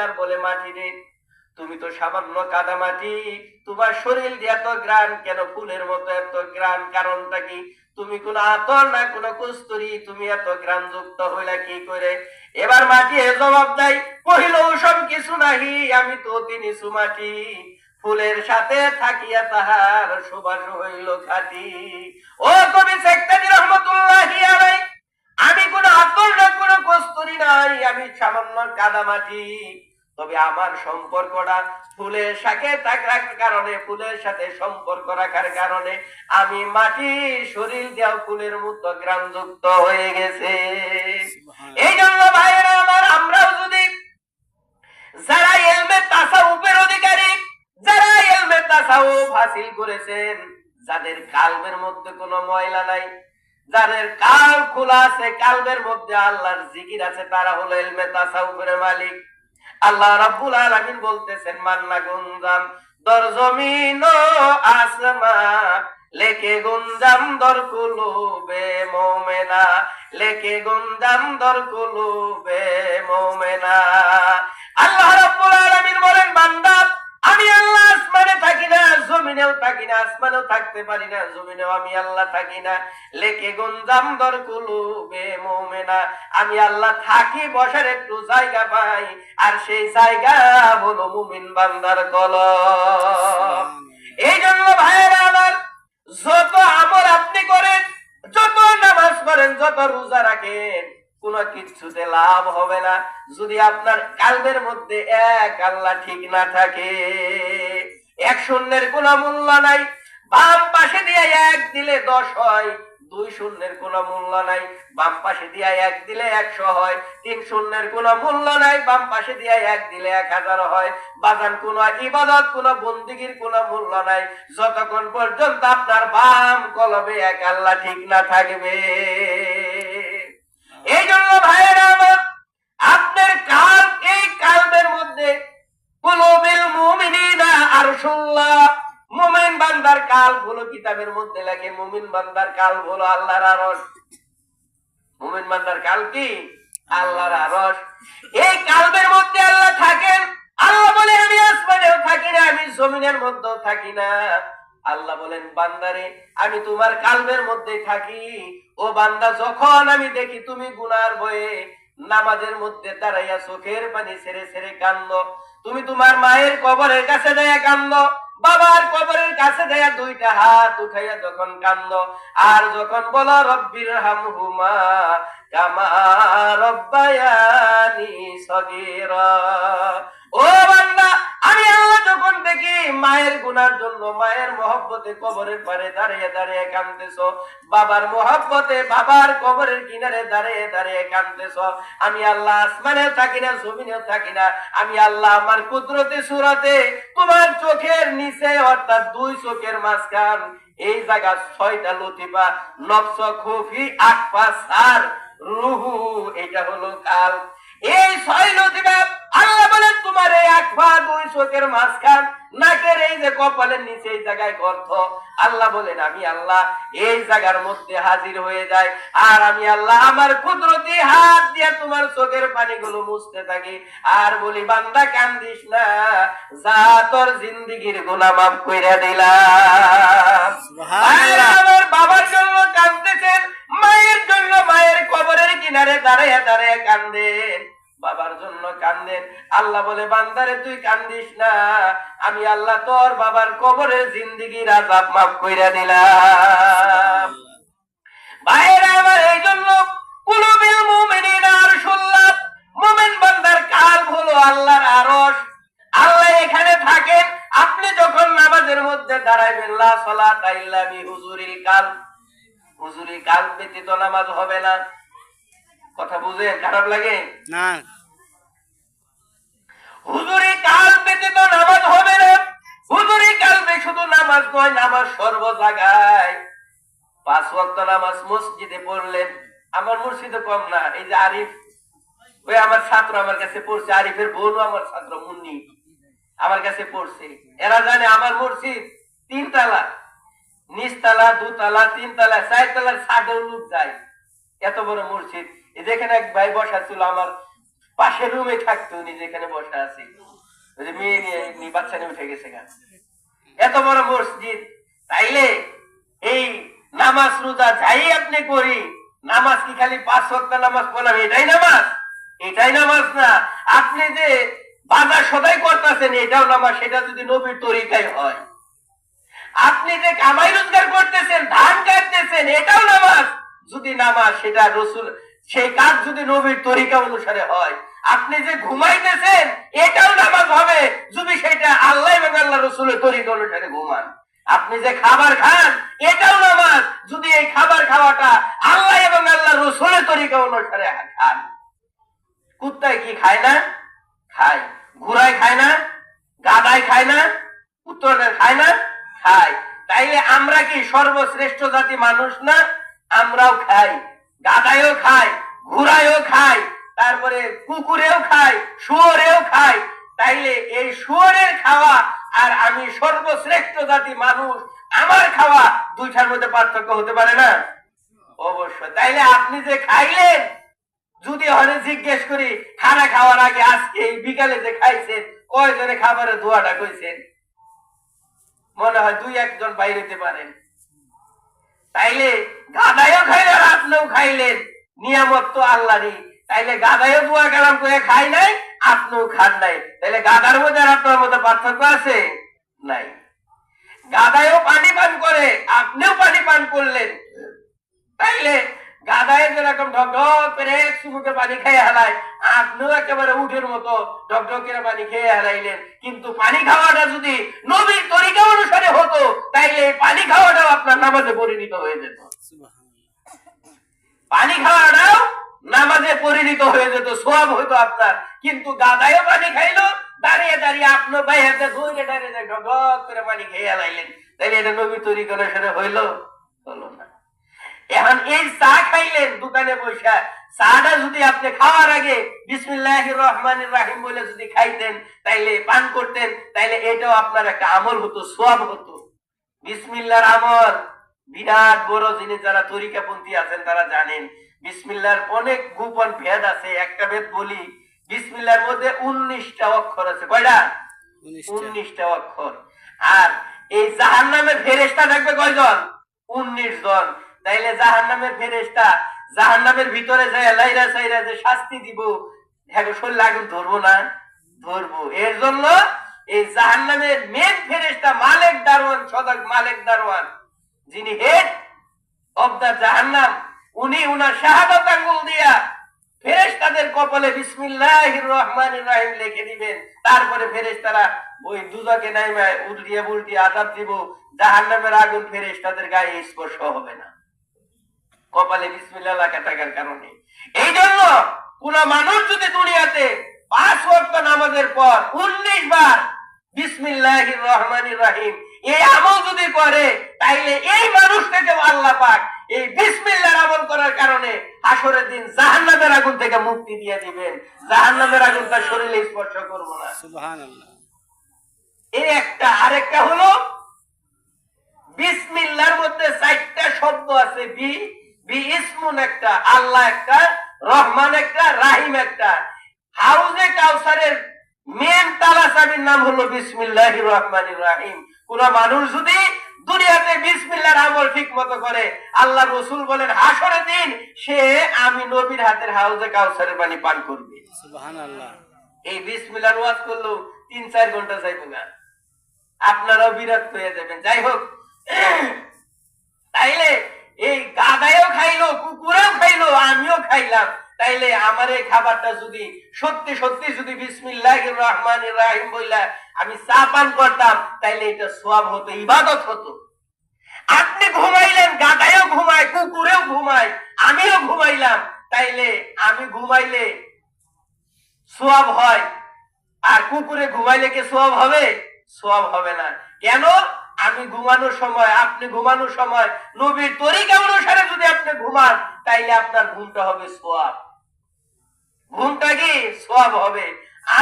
আর বলে মাটি রে, তুমি তো সামান্য কাদা মাটি, তোমার শরীর দিয়ে এত গ্রান কেন, ফুলের মতো এত গ্রান, কারণটা কি? তুমি কোন আতর না কোন কস্তুরী, তুমি এত গ্রান যুক্ত হইলা কি করে? এবার মাটি জবাব দেয়, কহিল সব কিছু নাহি, আমি তো তিনি সুমাটি, ফুলের সাথে থাকিয়া তাহার সুবাস হইল খাঁটি। ও কবি শেখ কাজী রহমতুল্লাহি আলাইহি, আমি কোন আতর না কোন কস্তুরী নাই, আমি সামান্য কাদা মাটি, তবে আমার সম্পর্কটা ফুলের সাথে থাকার কারণে, ফুলের সাথে সম্পর্ক রাখার কারণে আমি মাটি, শরীর দেওয়া ফুলের মতো গ্রামযুক্ত হয়ে গেছে। এই জন্য ভাইয়েরা আমার, আমরাও যদি যারা ইলমে তাসাউফের অধিকারী, যারা ইলমে তাসাউফ হাসিল করেছেন, যাদের কালবের মধ্যে কোনো ময়লা নাই, যাদের কাল খোলা আছে, কালবের মধ্যে আল্লাহর জিকির আছে, তারা হলো ইলমে তাসাউফের মালিক। আল্লাহ রাব্বুল আলামিন বলতেছেন, মান্না গুনজাম দর জমিন ও আসমা, লেকে গুনজাম দর কুলুবে মুমিনা, লেকে গুনজাম দর কুলুবে মুমিনা। আল্লাহ রাব্বুল আলামিন বলেন, বান্দা আমি আল্লাহ আসমানে থাকি না, জমিনেও থাকি না, আসমানেও থাকতে পারি না, জমিনেও আমি আল্লাহ থাকি না, লেকে গুনজাম দর কুলুবে মুমিনা, আমি আল্লাহ থাকি, বসার একটু জায়গা পাই, আর সেই জায়গা হলো মুমিন বান্দার কলব। এই জন্য ভাইয়েরা আমার, যত আমল আপনি করেন, যত নামাজ পড়েন, যত রোজা রাখেন, কোন কিছুতে লাভ হবে না যদি আপনার কালবের মধ্যে এক আল্লাহ ঠিক না থাকে। এক শূন্যের কোন মূল্য নাই, বাম পাশে দিয়ে এক দিলে 10 হয়, 2 শূন্যের কোন মূল্য নাই, বাম পাশে দিয়ে এক দিলে 100 হয়, 3 শূন্যের কোন মূল্য নাই, বাম পাশে দিয়ে এক দিলে 1000 হয়। বাজান, কোন ইবাদত, কোন বন্দেগীর কোন মূল্য নাই যতক্ষণ পর্যন্ত আপনার বাম কলবে এক আল্লাহ ঠিক না থাকবে। এই জন্য ভাইয়েরা আমার, আপনার কাল, এই কালবের মধ্যে কুলুবিল মুমিনিনা আরশুল্লাহ, মুমিন বান্দার কাল হলো, কিতাবের মধ্যে লেখে মুমিন বান্দার কাল হলো আল্লাহর আরশ। মুমিন বান্দার কাল কি? আল্লাহর আরশ। এই কালবের মধ্যে আল্লাহ থাকেন। আল্লাহ বলে, আমি আসমানেও থাকি না, আমি জমিনের মধ্যেও থাকি না। আল্লাহ বলেন, বান্দারে আমি তোমার কালবের মধ্যে থাকি। ও বান্দা, যখন আমি দেখি তুমি গুনার ভয়ে নামাজের মধ্যে দাঁড়াইয়া চোখের পানি ছেড়ে ছেড়ে কান্দো, তুমি তোমার মায়ের কবরের কাছে দাঁড়িয়ে কান্দো, বাবার কবরের কাছে দাঁড়িয়ে 2টা হাত উঠাইয়া যখন কান্দো, আর যখন বলো রব্বির হামহুমা কামা রব্বায়ানি সগীরা, ও বান্দা, আমি আল্লাহ যখন দেখি মায়ের গুনার জন্য মায়ের মহব্বতে কবরের পারে দাঁড়িয়ে দাঁড়িয়ে কাঁদতেছো, বাবার মহব্বতে বাবার কবরের কিনারে দাঁড়িয়ে দাঁড়িয়ে কাঁদতেছো, আমি আল্লাহ আসমানেও থাকি না, জমিনেও থাকি না, আমি আল্লাহ আমার কুদরতি সূরাতে তোমার চোখের নিচে, অর্থাৎ 2 চোখের মাঝখান, এই জায়গা 6টা লতিফা, নফস, খুফি, আকফা, সার, রুহু, এটা হলো কাল। এই 6 লতিফা আল্লাহ বলেন, তোমার এই আকফা, 2 চোখের মাঝখান, নাকের এই যে কপালের নিচে এই জায়গায় গর্ত, আল্লাহ বলেন আমি আল্লাহ এই জায়গার মধ্যে হাজির হয়ে যায়, আর আমি আল্লাহ আমার কুদরতি হাত দিয়ে তোমার চোখের পানিগুলো মুছতে থাকি, আর বলি, বান্দা কান্দিস না, যা তোর জিন্দেগীর গুনাহ মাফ কইরা দিলাম। আমার বাবার জন্য কাঁদতেছেন, মায়ের জন্য মায়ের কবরের কিনারে দাঁড়িয়ে দাঁড়িয়ে কান্দেন, বাবার জন্য কান্দেন। আল্লাহ বলে, বান্দারে তুই কান্দিস না, আমি আল্লাহ তোর বাবার কবরের জিন্দেগীর আযাব মাফ কইরা দিলাম। ভাইরা আমার, এই জন্য কুলুবিল মুমিনিনা আরশুল্লাহ, মুমিন বান্দার কাল হলো আল্লাহর আরশ। আল্লাহ এখানে থাকেন। আপনি যখন নামাজের মধ্যে দাঁড়াইবেন, লা সালাতা ইল্লা বিহুজুরিল কালব, হুজুরি কাল ব্যতীত নামাজ হবে না। কথা বুঝেন? খারাপ লাগে না? হুজুরি কাল ব্যতীত নামাজ হবে না। হুজুরি কালবে শুধু নামাজ নয়, নামাজ সর্ব জায়গায়। 5 ওয়াক্ত নামাজ মসজিদে পড়লেন, আমার মসজিদে কম না, এই যে আরিফ, ওই আমার ছাত্র আমার কাছে পড়ছে, আরিফের বোনও আমার ছাত্র মুন্নি আমার কাছে পড়ছে। এরা জানে আমার মসজিদ 3 তালা, নিচতলা, 2 তালা, 3 তালা, 4 তালার ছাদেও লোক যায়, এত বড় মসজিদ। যেখানে এক ভাই বসা ছিল আমার পাশের রুমে থাকতো, উনি যেখানে বসে আছে, ওই যে মেয়ে নিয়ে বাচ্চা নিয়ে উঠে গেছে গা। এত বড় মসজিদ, তাইলে এই নামাজ রোজা যাই আপনি করি, নামাজ কি খালি 5 ওয়াক্ত নামাজ পড়লাম এটাই নামাজ? এটাই নামাজ না। আপনি যে বাজার সদাই করতেছেন এটাও নামাজ, সেটা যদি নবীর তরিকায় হয়। আপনি যে কামাই রোজগার করতেছেন, ধান কাটতেছেন, এটাও নামাজ যদি নামাজ, সেটা রসুল, সেই কাজ যদি নবীর তরিকা অনুসারে হয়। আপনি যে ঘুমাইতেছেন এটাও নামাজ হবে যদি সেটা আল্লাহ এবং আল্লাহ রসুলের তরিকা অনুসারে ঘুমান। আপনি যে খাবার খান এটাও নামাজ যদি এই খাবার খাওয়াটা আল্লাহ এবং আল্লাহ রসুলের তরিকা অনুসারে খান। কুত্তায় কি খায় না? খায়। ঘোড়ায় খায় না? গাধায় খায় না? উত্তরের খায় না? খায়। তাইলে আমরা কি সর্বশ্রেষ্ঠ জাতি মানুষ না? আমরাও খাই, গাধায়ও খায়, ঘোড়ায়ও খায়, তারপরে কুকুরেও খায়, শুয়োরেও খায়। তাইলে এই শুয়োরের খাওয়া আর আমি সর্বশ্রেষ্ঠ জাতি মানুষ, আমার খাওয়া, দুইটার মধ্যে পার্থক্য হতে পারে না? অবশ্যই। তাইলে আপনি যে খাইলেন, যদি হলে জিজ্ঞেস করি খানা খাওয়ার আগে আজকে এই বিকালে যে খাইছেন কয়জনে খাবারের দোয়াটা কইছেন? মনে হয় 2-1 জন বাইরে হতে পারেন। তাইলে গাদায়ও খাইলেন, আপনিও খাইলেন, নিয়ামত তো আল্লাহরই। তাইলে গাদায়ও দোয়া কালাম করে খাই নাই, আপনিও খান নাই। তাইলে গাদার মধ্যে আর আপনার মধ্যে পার্থক্য আছে? নাই। গাদায়ও পানি পান করে, আপনিও পানি পান করলেন। তাইলে গাদায় যেরকম ঢক ঢক করে এক চুমুকে পানি খেয়ে হালায়, আপনিও একেবারে উঠের মতো ঢক ঢক করে পানি খেয়ে হালাইলেন। কিন্তু পানি খাওয়াটা যদি নবীর তরিকা অনুসারে হতো, তাইলে পানি খাওয়াটাও আপনার নামাজে পরিণত হয়ে যেত। পানি খাওয়াটাও নামাজে পরিণত হয়ে যেত, সওয়াব হতো আপনার। কিন্তু গাদায়ও পানি খাইলো, দাঁড়িয়ে দাঁড়িয়ে আপনার ভাই হাতে ধরে দাঁড়িয়ে ঢক ঢক করে পানি খেয়ে হালাইলেন। তাইলে এটা নবীর তরিকা অনুসারে হইলো? হলো না। এখন এই চা খাইলেন দোকানে বসে, চাটা যদি আপনি খাওয়ার আগে বিসমিল্লাহির রহমানির রহিম বলে যদি খাইতেন, তাইলে পান করতেন, তাইলে এটাও আপনার একটা আমল হতো, সওয়াব হতো। বিসমিল্লাহর আমল বিরাট বড় জিনিস। যারা তরিকাপন্থী আছেন তারা জানেন বিসমিল্লাহর অনেক গোপন ভেদ আছে। একটা ভেদ বলি, বিসমিল্লাহর মধ্যে 19টা অক্ষর আছে। কয়টা? 19টা অক্ষর। আর এই জাহান্নামের ফেরেশতা থাকবে কয়জন? 19 জন। তাইলে জাহান্নামের ফেরেশতা জাহান্নামের ভিতরে যায় লাইরা সাইরা যে শাস্তি দিব, হ্যাঁ শরীর আগুন ধরবো না? ধরবো। এর জন্য এই জাহান্নামের মেন ফেরেশতা মালিক দারওয়ান, সদক মালিক দারওয়ান, যিনি হেড অফ দা জাহান্নাম, উনি উনার শাহাদাত আঙ্গুল দিয়া ফেরেশতাদের কপালে বিসমিল্লাহির রহমানির রহিম লিখে দিবেন। তারপরে ফেরেশতারা ওই দুজকে নাইমায় উল্টিয়ে উল্টিয়ে আযাব দিব। জাহান্নামের আগুন ফেরেশতাদের গায়ে স্পর্শ হবে না, কপালে বিসমিল্লাহ লেখা থাকার কারণে। এই জন্য কোন মানুষ যদি দুনিয়াতে 5 ওয়াক্ত নামাজের পর 19 বার বিসমিল্লাহির রহমানির রহিম এই আমল যদি করে, তাইলে এই মানুষটাকে আল্লাহ পাক এই বিসমিল্লাহর আমল করার কারণে হাসরের দিন জাহান্নামের আগুন থেকে মুক্তি দিয়ে দিবেন। জাহান্নামের আগুন তার শরীরে স্পর্শ করবে না। সুবহানাল্লাহ। এই একটা। আরেকটা হলো বিসমিল্লাহর মধ্যে 4টা শব্দ আছে। বি ইসমুন একটা, আল্লাহ একটা, রহমান একটা, রাহিম একটা। হাউজে কাউসারের মেন তালা চাবির নাম হলো বিসমিল্লাহির রহমানির রহিম। কোন মানুষ যদি দুনিয়াতে বিসমিল্লাহর আমল ঠিক মতো করে, আল্লাহ রসুল বলেন হাসরের দিন সে আমি নবীর হাতের হাউজে কাউসারের পানি পান করবে। সুবহানাল্লাহ। এই বিসমিল্লাহর ওয়াজ করলো 3-4 ঘন্টা যাইব না, আপনারাও বিরক্ত হয়ে যাবেন। যাই হোক, তাইলে এই গাদায়ও খাইলো, কুকুরেও খাইলো, আমিও খাইলাম। তাইলে আমার এই খাবারটা যদি সত্যি সত্যি যদি বিসমিল্লাহির রহমানির রহিম বইলা আমি চা পান করতাম, তাইলে এটা সওয়াব হতো, ইবাদত হতো। আপনি ঘুমাইলেন, গাদায়ও ঘুমায়, কুকুরেও ঘুমায়, আমিও ঘুমাইলাম। তাইলে আমি ঘুমাইলে সওয়াব হয়, আর কুকুরে ঘুমাইলে কি সওয়াব হবে? সওয়াব হবে না। কেন? আমি ঘুমানোর সময়, আপনি ঘুমানোর সময় নবীর তরিকা অনুসারে যদি আপনি ঘুমান, তাইলে আপনার ঘুমটা হবে সওয়াব। ঘুমটা কি সওয়াব হবে।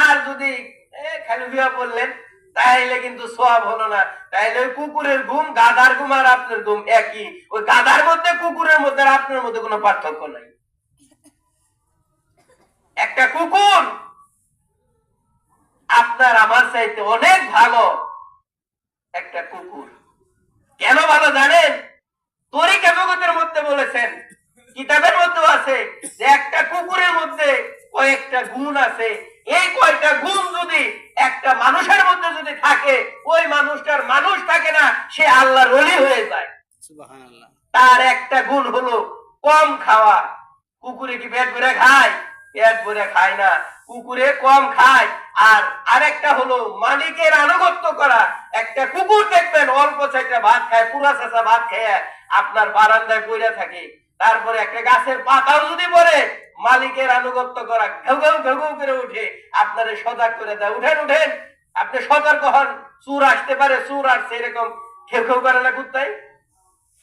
আর যদি খালি বিয়া বললেন, তাইলে কিন্তু সওয়াব হলো না। তাইলে ওই কুকুরের ঘুম, গাধার ঘুম আর আপনার ঘুম একই। ওই গাধার মধ্যে, কুকুরের মধ্যে আর আপনার মধ্যে কোনো পার্থক্য নাই। একটা কুকুর আপনার আমার চাইতে অনেক ভালো। একটা কুকুর কেন ভালো জানেন? তরিকা জগতের মধ্যে বলেছেন, কিতাবের মধ্যে আছে যে একটা কুকুরের মধ্যে কয়েকটা গুণ আছে। এই কয়টা গুণ যদি একটা মানুষের মধ্যে যদি থাকে, ওই মানুষটার মানুষ থাকে না, সে আল্লাহর ওলি হয়ে যায়। সুবহানাল্লাহ। তার একটা গুণ হলো কম খাওয়া। কুকুরে কি পেট ভরে খায়? পেট ভরে খায় না, কুকুরে কম খায়। আর আরেকটা হলো মালিকের আনুগত্য করা। একটা কুকুর দেখবেন অল্প চাইটা ভাত খায়, পুরা চাচা ভাত খেয়ে আপনার বারান্দায় পড়ে থাকে। তারপরে একটা গাছের পাতাও যদি পড়ে, মালিকের আনুগত্য করা, ঘেউ ঘেউ ঘেউ ঘেউ করে উঠে আপনারে সজাগ করে দেয়, উঠেন উঠেন, আপনি সতর্ক হন, চোর আসতে পারে, চোর আসছে, এরকম ঘেউ ঘেউ করে না কুত্তায়,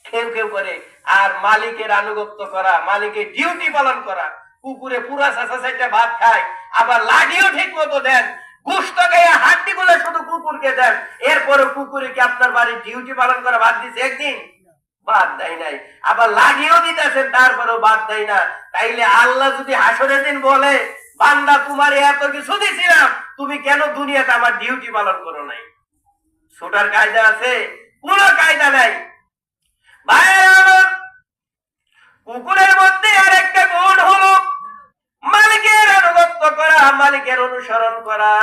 খেউ খেউ করে। আর মালিকের আনুগত্য করা, মালিকের ডিউটি পালন করা। কুকুরে পুরা চাচা চাইটা ভাত খায়, আবার লাগিও ঠিক মতো দেন, গোস্ত গায়ে হাড্ডি গুলো শুধু কুকুরকে দেন, এরপরে কুকুরে কি আপনার বাড়ির ডিউটি পালন করা বাদ দিচ্ছে? একদিন বাদ দেয় নাই। আবার লাগিয়েও দিতেছেন, তারপরেও বাদ দেয় না। তাইলে আল্লাহ যদি হাসরের দিন বলে, বান্দা তোমার এত কিছু দিছিলাম, তুমি কেন দুনিয়াতে আমার ডিউটি পালন করো নাই? ছোটার কায়দা আছে? কোনো কায়দা নাই। কুকুরের মধ্যে আর একটা গুণ হলো মালিকের আনুগত্য করা, মালিকের অনুসরণ করা।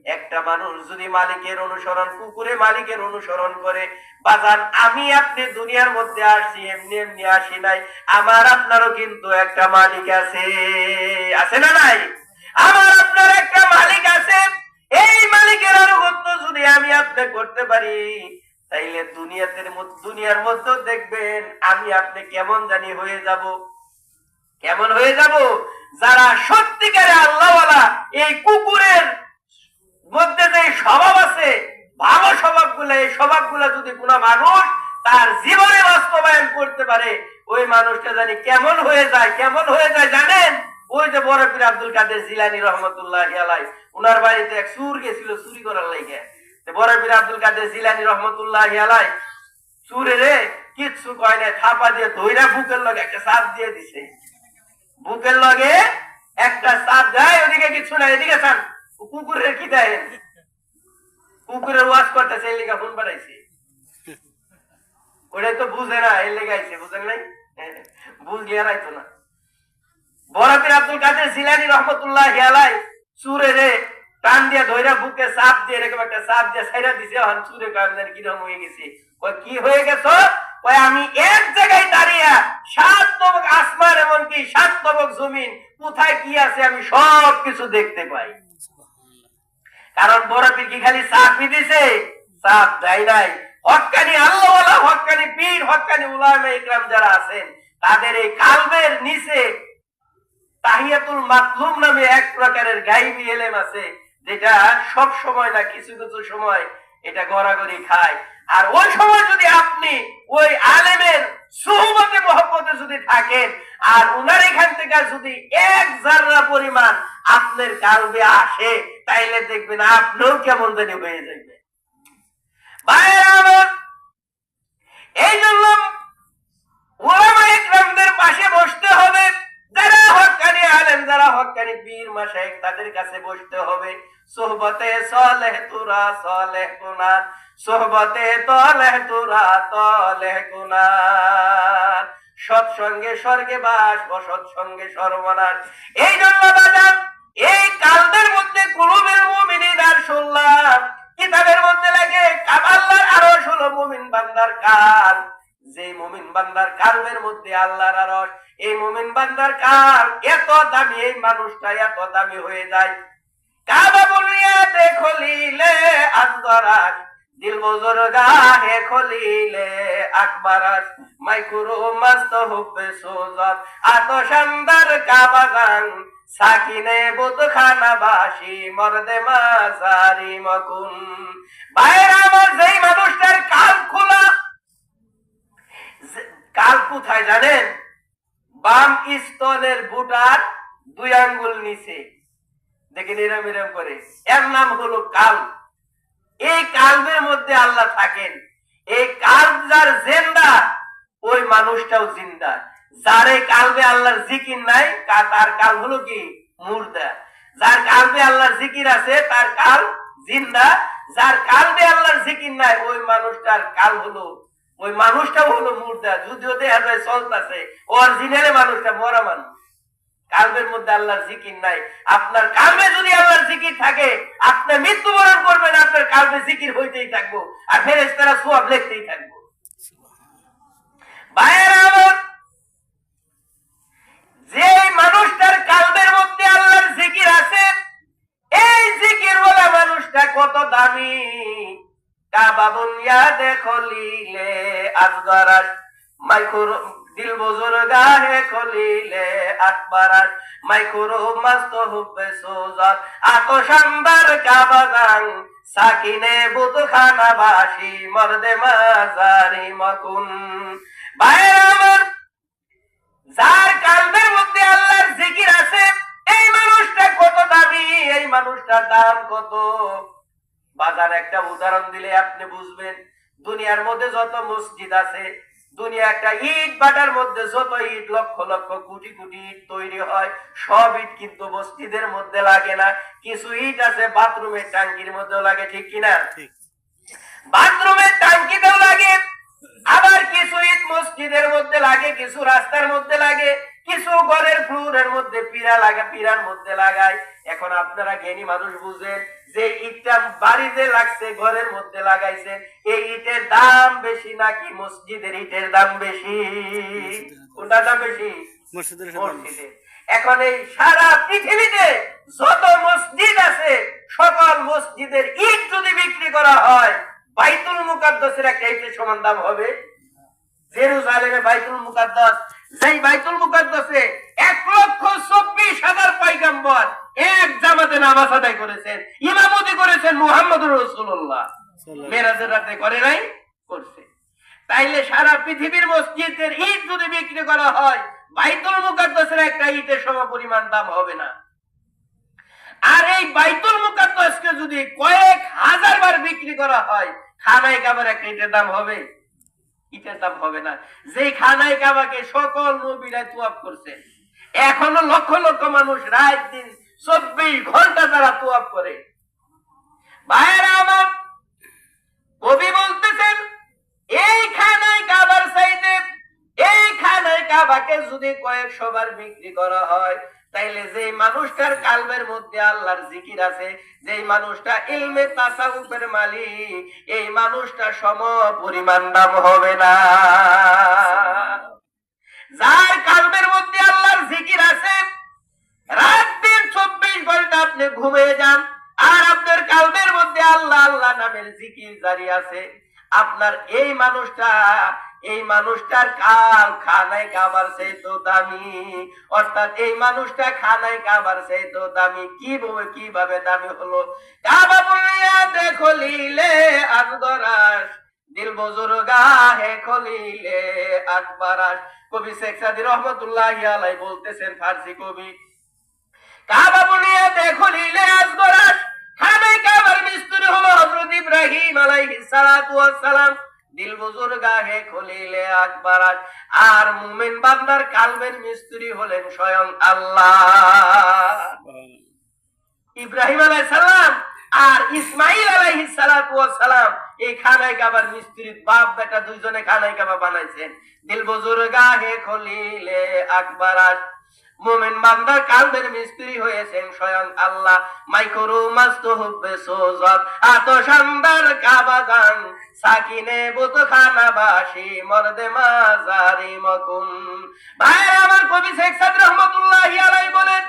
একটা মানুষ যদি মালিকের অনুসরণ, কুকুরে মালিকের অনুসরণ করে, বাজান আমি আপনি দুনিয়ার মধ্যে আসছি এমনি এমনি আসি নাই, আমার আপনারও কিন্তু একটা মালিক আছে, আছে না নাই? আমার আপনার একটা মালিক আছে। এই মালিকের আনুগত্য যদি আমি আপনি করতে পারি, তাইলে দুনিয়ার মধ্যে দেখবেন আমি আপনি কেমন জানি হয়ে যাব। কেমন হয়ে যাব? যারা সত্যিকারে আল্লাহওয়ালা, এই কুকুরের মধ্যে যে স্বভাব আছে, ভালো স্বভাবগুলো, এই স্বভাবগুলো যদি কোনো মানুষ তার জীবনে বাস্তবায়ন করতে পারে, ওই মানুষটা জানি কেমন হয়ে যায়। কেমন হয়ে যায় জানেন? ওই যে বড় পীর আব্দুল কাদের জিলানী রহমতুল্লাহি আলাইহি, উনার বাড়িতে এক চোর গেছিল চুরি করার লাগে। বড় পীর আব্দুল কাদের জিলানী রহমতুল্লাহি আলাইহি চুরে রে কিচ্ছু কয় না, থাপা দিয়ে ধইরা বুকের লগে একটা চাপ দিয়ে দিছে। বুকের লগে একটা চাপ দেয়, ওদিকে কিছু না, এদিকে চান। কুকুরের কি দেয়? কুকুরের ওয়াজ করতেছে, এই লেগা ফোন বাড়াইছে। ওটাই তো বুঝে না, এই লেগে আইছে, বুঝেন নাই? বুঝলি আর আইতো না। বড় পীর আব্দুল কাদের জিলানী রহমতুল্লাহি আলাইহি চুরে রে টান দিয়ে ধইরা বুকে চাপ দিয়ে এরকম একটা চাপ দিয়ে ছাইরা দিছে। হন চুরে কান্দার কিরকম হয়ে গেছে। ওই কি হয়ে গেছো? ওই আমি এক জায়গায় দাঁড়িয়ে 7 তবক আসমান, এমনকি 7 তবক জমিন, কোথায় কি আছে আমি সব কিছু দেখতে পাই। কারণ বড় পীর কি খালি চাপই দিছে? চাপ দেয় নাই। হক্কানি আল্লাহওয়ালা, হক্কানি পীর, হক্কানি উলামায়ে ইকরাম যারা আছেন, তাদের এই কালবের নিচে তাহিয়াতুল মাতলুব নামে এক প্রকারের গায়বী ইলম আছে, যেটা সব সময় না, কিছু কিছু সময় এটা গড়াগড়ি খায়। আর ওই সময় যদি আপনি ওই আলেমের সুহবতে মহব্বতে যদি থাকেন, আর উনার এখান থেকে যদি এক জাররা পরিমাণ আপনার কালবে আসে, তাইলে দেখবেন আপনিও কেমন জানি হয়ে যাবে। ভাইরা আমার, এই জন্য উলামায়ে ইকরামদের পাশে বসতে হবে। যারা হক্কানি আলেম, যারা হক্কানি পীর মাশায়েখ, তাদের কাছে বসতে হবে। সোহবতে সালেহ তুরা সালেহ কুনাত, সোহবতে তালেহ তুরা তালেহ কুনাত। সৎসঙ্গে স্বর্গে বাস, অসৎ সঙ্গে সর্বনাশ। এই জন্য বাজান, এই কালবের মধ্যে কুলুবের মুমিনিন আর শুনলাম কিতাবের মধ্যে লাগে আল্লাহর আরশ হলো মুমিন বান্দার কাল। যে মুমিন বান্দার কালবের মধ্যে আল্লাহর আরশ, এই মুমিন বান্দার কাল এত দামি, এই মানুষটা এত দামি হয়ে যায়। কাবা বুনিয়াদে খলিলে আন্দরাস, দিল বুজুরগাহে খলিলে আকবরাস, মাইকুরু মস্ত হুবে সুজত আতশানদার কাবা গান, সাকিনে বুতখানা বাসি মর্দে মাজারি মকুন। বাইরে আমার যেই মানুষটার কাল খোলা, কাল কোথায় জানেন? বাম স্তনের বুটার 2 আঙ্গুল নিচে, দেখেন এরম এরম করে, এর নাম হলো কাল। এই কালবের মধ্যে আল্লাহ থাকেন। এই কালব যার জিন্দা, ওই মানুষটাও জিন্দা। যার এই কালবে আল্লাহর জিকির নাই, তার কাল হলো কি মুর্দা। যার কালবে আল্লাহর জিকির আছে তার কাল জিন্দা, যার কালবে আল্লাহর জিকির নাই ওই মানুষটার কাল হলো, ওই মানুষটাও হলো মুর্দা। যদিও দেখা যায় চলতেছে, অরিজিনালে মানুষটা মরা মানুষ, কালবের মধ্যে আল্লাহর জিকির নাই। আপনার কালবে যদি আল্লাহর জিকির থাকে, আপনি মৃত্যুবরণ করবেন, আপনার কালবে জিকির হইতেই থাকবো, আর ফেরেশতারা সওয়াব লিখতেই থাকবো। ভাইয়েরা আমার, যে মানুষটার কালবের মধ্যে আল্লাহর জিকির আছে, এই জিকির ওয়ালা মানুষটা কত দামি। কাবা বুনিয়াদে খলিলে আসগরাস মাইকুর দিল বুজুর্গা হে খলিলে আকবরাস মাইকুরু মস্ত হুব্বে সুজাত আতো শানদার কাবা গাং সাকিনে বুতখানা বাসি মর্দে মাজারি মকুন। ভাইরা আমার, যার কালবের মধ্যে আল্লাহর জিকির আছে, এই মানুষটা কত দামি, এই মানুষটার দাম কত। বাজার একটা উদাহরণ দিলে আপনি বুঝবেন। দুনিয়ার মধ্যে যত মসজিদ আছে, দুনিয়া একটা ইট বাটার মধ্যে যত ইট, লক্ষ লক্ষ কোটি কোটি ইট তৈরি হয়, সব ইট কিন্তু মসজিদের মধ্যে লাগে না। কিছু ইট আছে বাথরুমের ট্যাঙ্কির মধ্যেও লাগে, ঠিক কিনা? বাথরুমের ট্যাঙ্কিতেও লাগে। আবার কিছু ইট মসজিদের মধ্যে লাগে, কিছু রাস্তার মধ্যে লাগে, কিছু ঘরের ফ্লোরের মধ্যে পিরার মধ্যে লাগায়। এখন আপনারা জ্ঞানী মানুষ বুঝেন যে ইটটা বাড়িতে লাগছে, ঘরের মধ্যে লাগাইছে, এই ইটের দাম বেশি নাকি মসজিদের ইটের দাম বেশি? কোনটা দাম বেশি? মসজিদের। এখন এই সারা পৃথিবীতে যত মসজিদ আছে, সকল মসজিদের ইট যদি বিক্রি করা হয়, বাইতুল মুকাদ্দাসের একটা ইটের সমান দাম হবে। জেরুজালেমে বাইতুল মুকাদ্দাস, যেই বাইতুল মুকাদ্দাসে 1,24,000 পয়গম্বর এক জামাতে নামাজ আদায় করেছেন, ইমামতি করেছেন মুহাম্মদুর রাসূলুল্লাহ। মেরাজের রাতে করে নাই? করছে। তাইলে সারা পৃথিবীর মসজিদের ইট যদি বিক্রি করা হয়, বাইতুল মুকাদ্দাসের একটা ইটের সমপরিমাণ দাম হবে না। আর এই বাইতুল মুকাদ্দাসকে যদি কয়েক হাজার বার বিক্রি করা হয়, খানায় কাবার একটা ইটের দাম হবে? ইটের দাম হবে না। যে খানায় কাবাকে সকল নবীরা তোয়াফ করছে, এখনো লক্ষ লক্ষ মানুষ রাত দিন 24 ঘন্টা তারা তোয়াফ করে। ভাইরা আমার, কবি বলতেছেন এই খানায় কাবার চাইতে এই খানায় কাবাকে যদি কয়েকশো বার বিক্রি করা হয়, তাইলে যে মানুষটার কালবের মধ্যে আল্লাহর জিকির আছে, যে মানুষটা ইলমে তাসাউফের মালিক, এই মানুষটা সম পরিমাণ দাম হবে না। যার কালবের মধ্যে আল্লাহর জিকির আছে, রাত দিন 24 ঘন্টা আপনি ঘুমিয়ে যান, আর আপনার কালবের মধ্যে আল্লাহ আল্লাহ নামের জিকির জারি আছে, আপনার এই মানুষটার কাল খানায় কাবার চাইতো দামি। অর্থাৎ এই মানুষটা খানায় কাবার চাইতো দামি। কিভাবে দামি হলো? কাবা বুনিয়াদে খলিলে আসগরাস দিল বুজুর্গা হে খলিলে আকবরাস। কবি শেখ সাদী রহমাতুল্লাহি আলাইহি বলতেছেন, ফারসি কবি, কাবা বুনিয়াদে খলিলে আসগরাস, খানায় কাবার মিস্ত্রি হলো হযরত ইব্রাহিম আলাইহিস সালাতু ওয়াস সালাম, দিল বুজুর্গা হে খলিলে আকবরাস। আর মুমিন বান্দার কালবের মিস্ত্রি হলেন স্বয়ং আল্লাহ। ইব্রাহিম আলাইহিস সালাম আর ইসমাইল আলাইহিস সালাতু ওয়াস সালাম এই খানায় কাবার মিস্ত্রির বাপ বেটা দুইজনে খানায় কাবা বানাইছেন। দিল বুজুর্গা হে খলিলে আকবরাস। মুমিন বান্দার কালবের মিস্ত্রি হয়েছেন স্বয়ং আল্লাহ। মাইকুরু মাস্তু হুব্বে সুজাত আতো শানদার কাবা গান সাকিনে বুতখানা বাসি মর্দে মাজারি মকুন। ভাই আমার, কবি শেখ সাদী রহমাতুল্লাহি আলাইহি বলেন,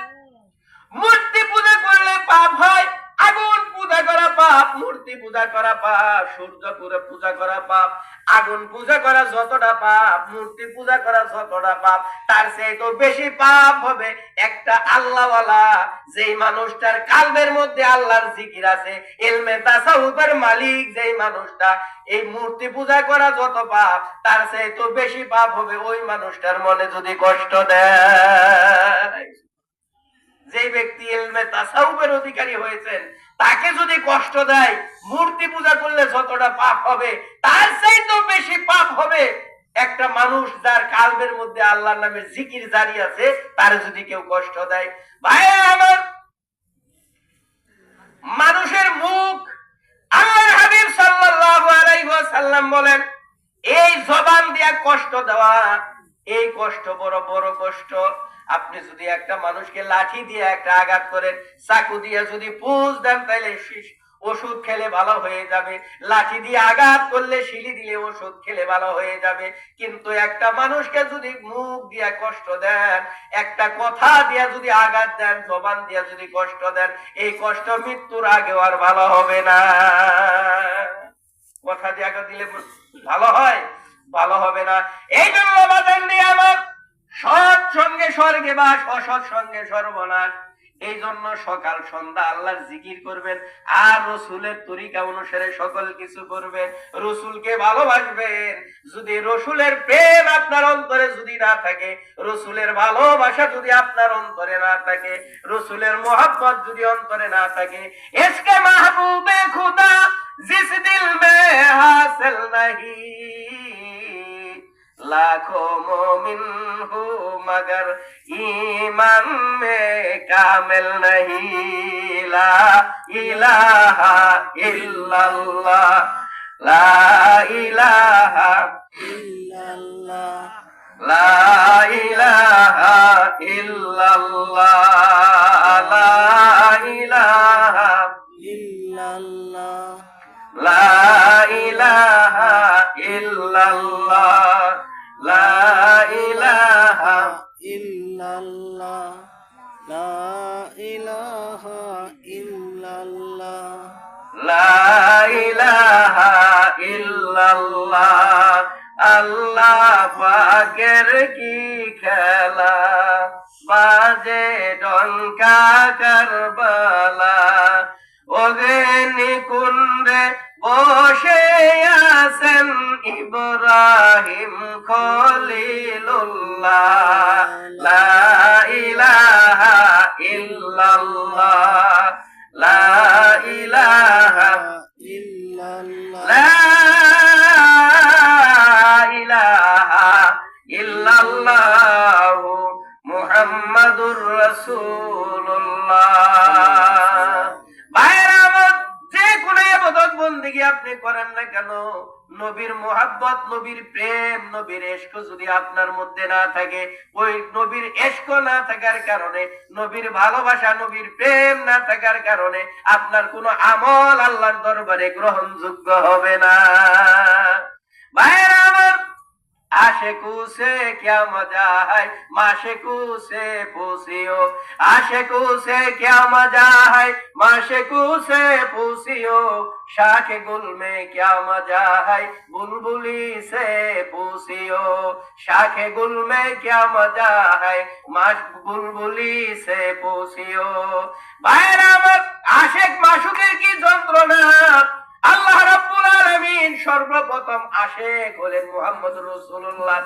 মূর্তি পূজা করলে পাপ হয়, আগুন পূজা করা পাপ, মূর্তি পূজা করা পাপ, সূর্য পূজা করা পাপ, আগুন পূজা করা যতটা পাপ, মূর্তি পূজা করা যতটা পাপ, তার চেয়ে তো বেশি পাপ হবে একটা আল্লাহওয়ালা, যেই মানুষটার কালবের মধ্যে আল্লাহর জিকির আছে, ইলমে তাসাউফের মালিক যেই মানুষটা, এই মূর্তি পূজা করা যত পাপ, তার চেয়ে তো বেশি পাপ হবে ওই মানুষটার মনে যদি কষ্ট দেয়। যে ব্যক্তি ইলমে তাসাউফের অধিকারী হয়েছেন, তাকে যদি কষ্ট দেয়, মূর্তি পূজা করলে যতটা পাপ হবে, তার চাইতেও বেশি পাপ হবে একটা মানুষ যার কালবের মধ্যে আল্লাহর নামের জিকির জারি আছে, তার যদি কেউ কষ্ট দেয়, ভাই আমার, মানুষের মুখ, আল্লাহর হাবিব সাল্লাল্লাহু আলাইহি ওয়াসাল্লাম বলেন, এই জবান দিয়া কষ্ট দেওয়া, এই কষ্ট বড় বড় কষ্ট। আপনি যদি একটা মানুষকে লাঠি দিয়ে একটা আঘাত করেন, চাকু দিয়ে যদি পুঁজ দেন, তাহলে ওষুধ খেলে ভালো হয়ে যাবে। লাঠি দিয়ে আঘাত করলে, শিলি দিলে ওষুধ খেলে ভালো হয়ে যাবে। কিন্তু একটা মানুষকে যদি মুখ দিয়ে কষ্ট দেন, একটা কথা দিয়ে যদি আঘাত দেন, জবান দিয়ে যদি কষ্ট দেন, এই কষ্ট মৃত্যুর আগেও আর ভালো হবে না। কথা দিয়ে আঘাত দিলে ভালো হয়? ভালো হবে না। এই জন্য বাজান দিয়ে আমার, সৎ সঙ্গে স্বর্গে বাস, অসৎ সঙ্গে সর্বনাশ। এই জন্য সকাল সন্ধ্যা আল্লাহর জিকির করবেন, আর রসুলের তরিকা অনুসারে সকল কিছু করবেন, রসুলকে ভালোবাসবেন। যদি রসুলের প্রেম আপনার অন্তরে যদি না থাকে, রসুলের ভালোবাসা যদি আপনার অন্তরে না থাকে, রসুলের মোহাব্বত যদি অন্তরে না থাকে, ইশকে মাহবুবে খুদা জিস দিল মে হাসিল নাহি, लाखों मोमिन हो मगर ईमान में कामिल नहीं। ला इलाहा इल्लल्लाह, ला इलाहा इल्लल्लाह, ला इलाहा इल्लल्लाह, ला इलाहा इल्लल्लाह, ला इलाहा इल्लल्लाह, ला इलाहा इल्लल्लाह, ला इलाहा इल्लल्लाह, ला इलाहा इल्लल्लाह। अल्लाह पाकेर की खेला, बाजे डंका करबला, অগ্নিকুণ্ডে বসে আছেন ইব্রাহিম খলিলুল্লাহ, লা ইলাহা ইল্লাল্লাহ, লা ইলাহা ইল্লাল্লাহ, লা ইলাহা ইল্লাল্লাহ মুহাম্মাদুর রাসূলুল্লাহ। বন্দেগী আপনি করেন না কেন, নবীর মোহাব্বত, নবীর প্রেম, নবীর ইশক যদি আপনার মধ্যে না থাকে, ওই নবীর ইশক না থাকার কারণে, নবীর ভালোবাসা, নবীর প্রেম না থাকার কারণে আপনার কোন আমল আল্লাহর দরবারে গ্রহণযোগ্য হবে না। ভাইরা আমার, आशिकू से क्या मजा है, माशिकू से पूछियो, आशिकू से क्या मजा है, माशिकू से पूछियो, शाख गुल में क्या मजा है, बुलबुली से पूछियो, शाख गुल में क्या मजा है, बुलबुली से पूछियो। भाईरा আমার, आशिक माशुকের কি যন্ত্রণা। আল্লাহ রাব্বুল আলামিন সর্বপ্রথম আশিক হলেন মুহাম্মদুর রাসূলুল্লাহ।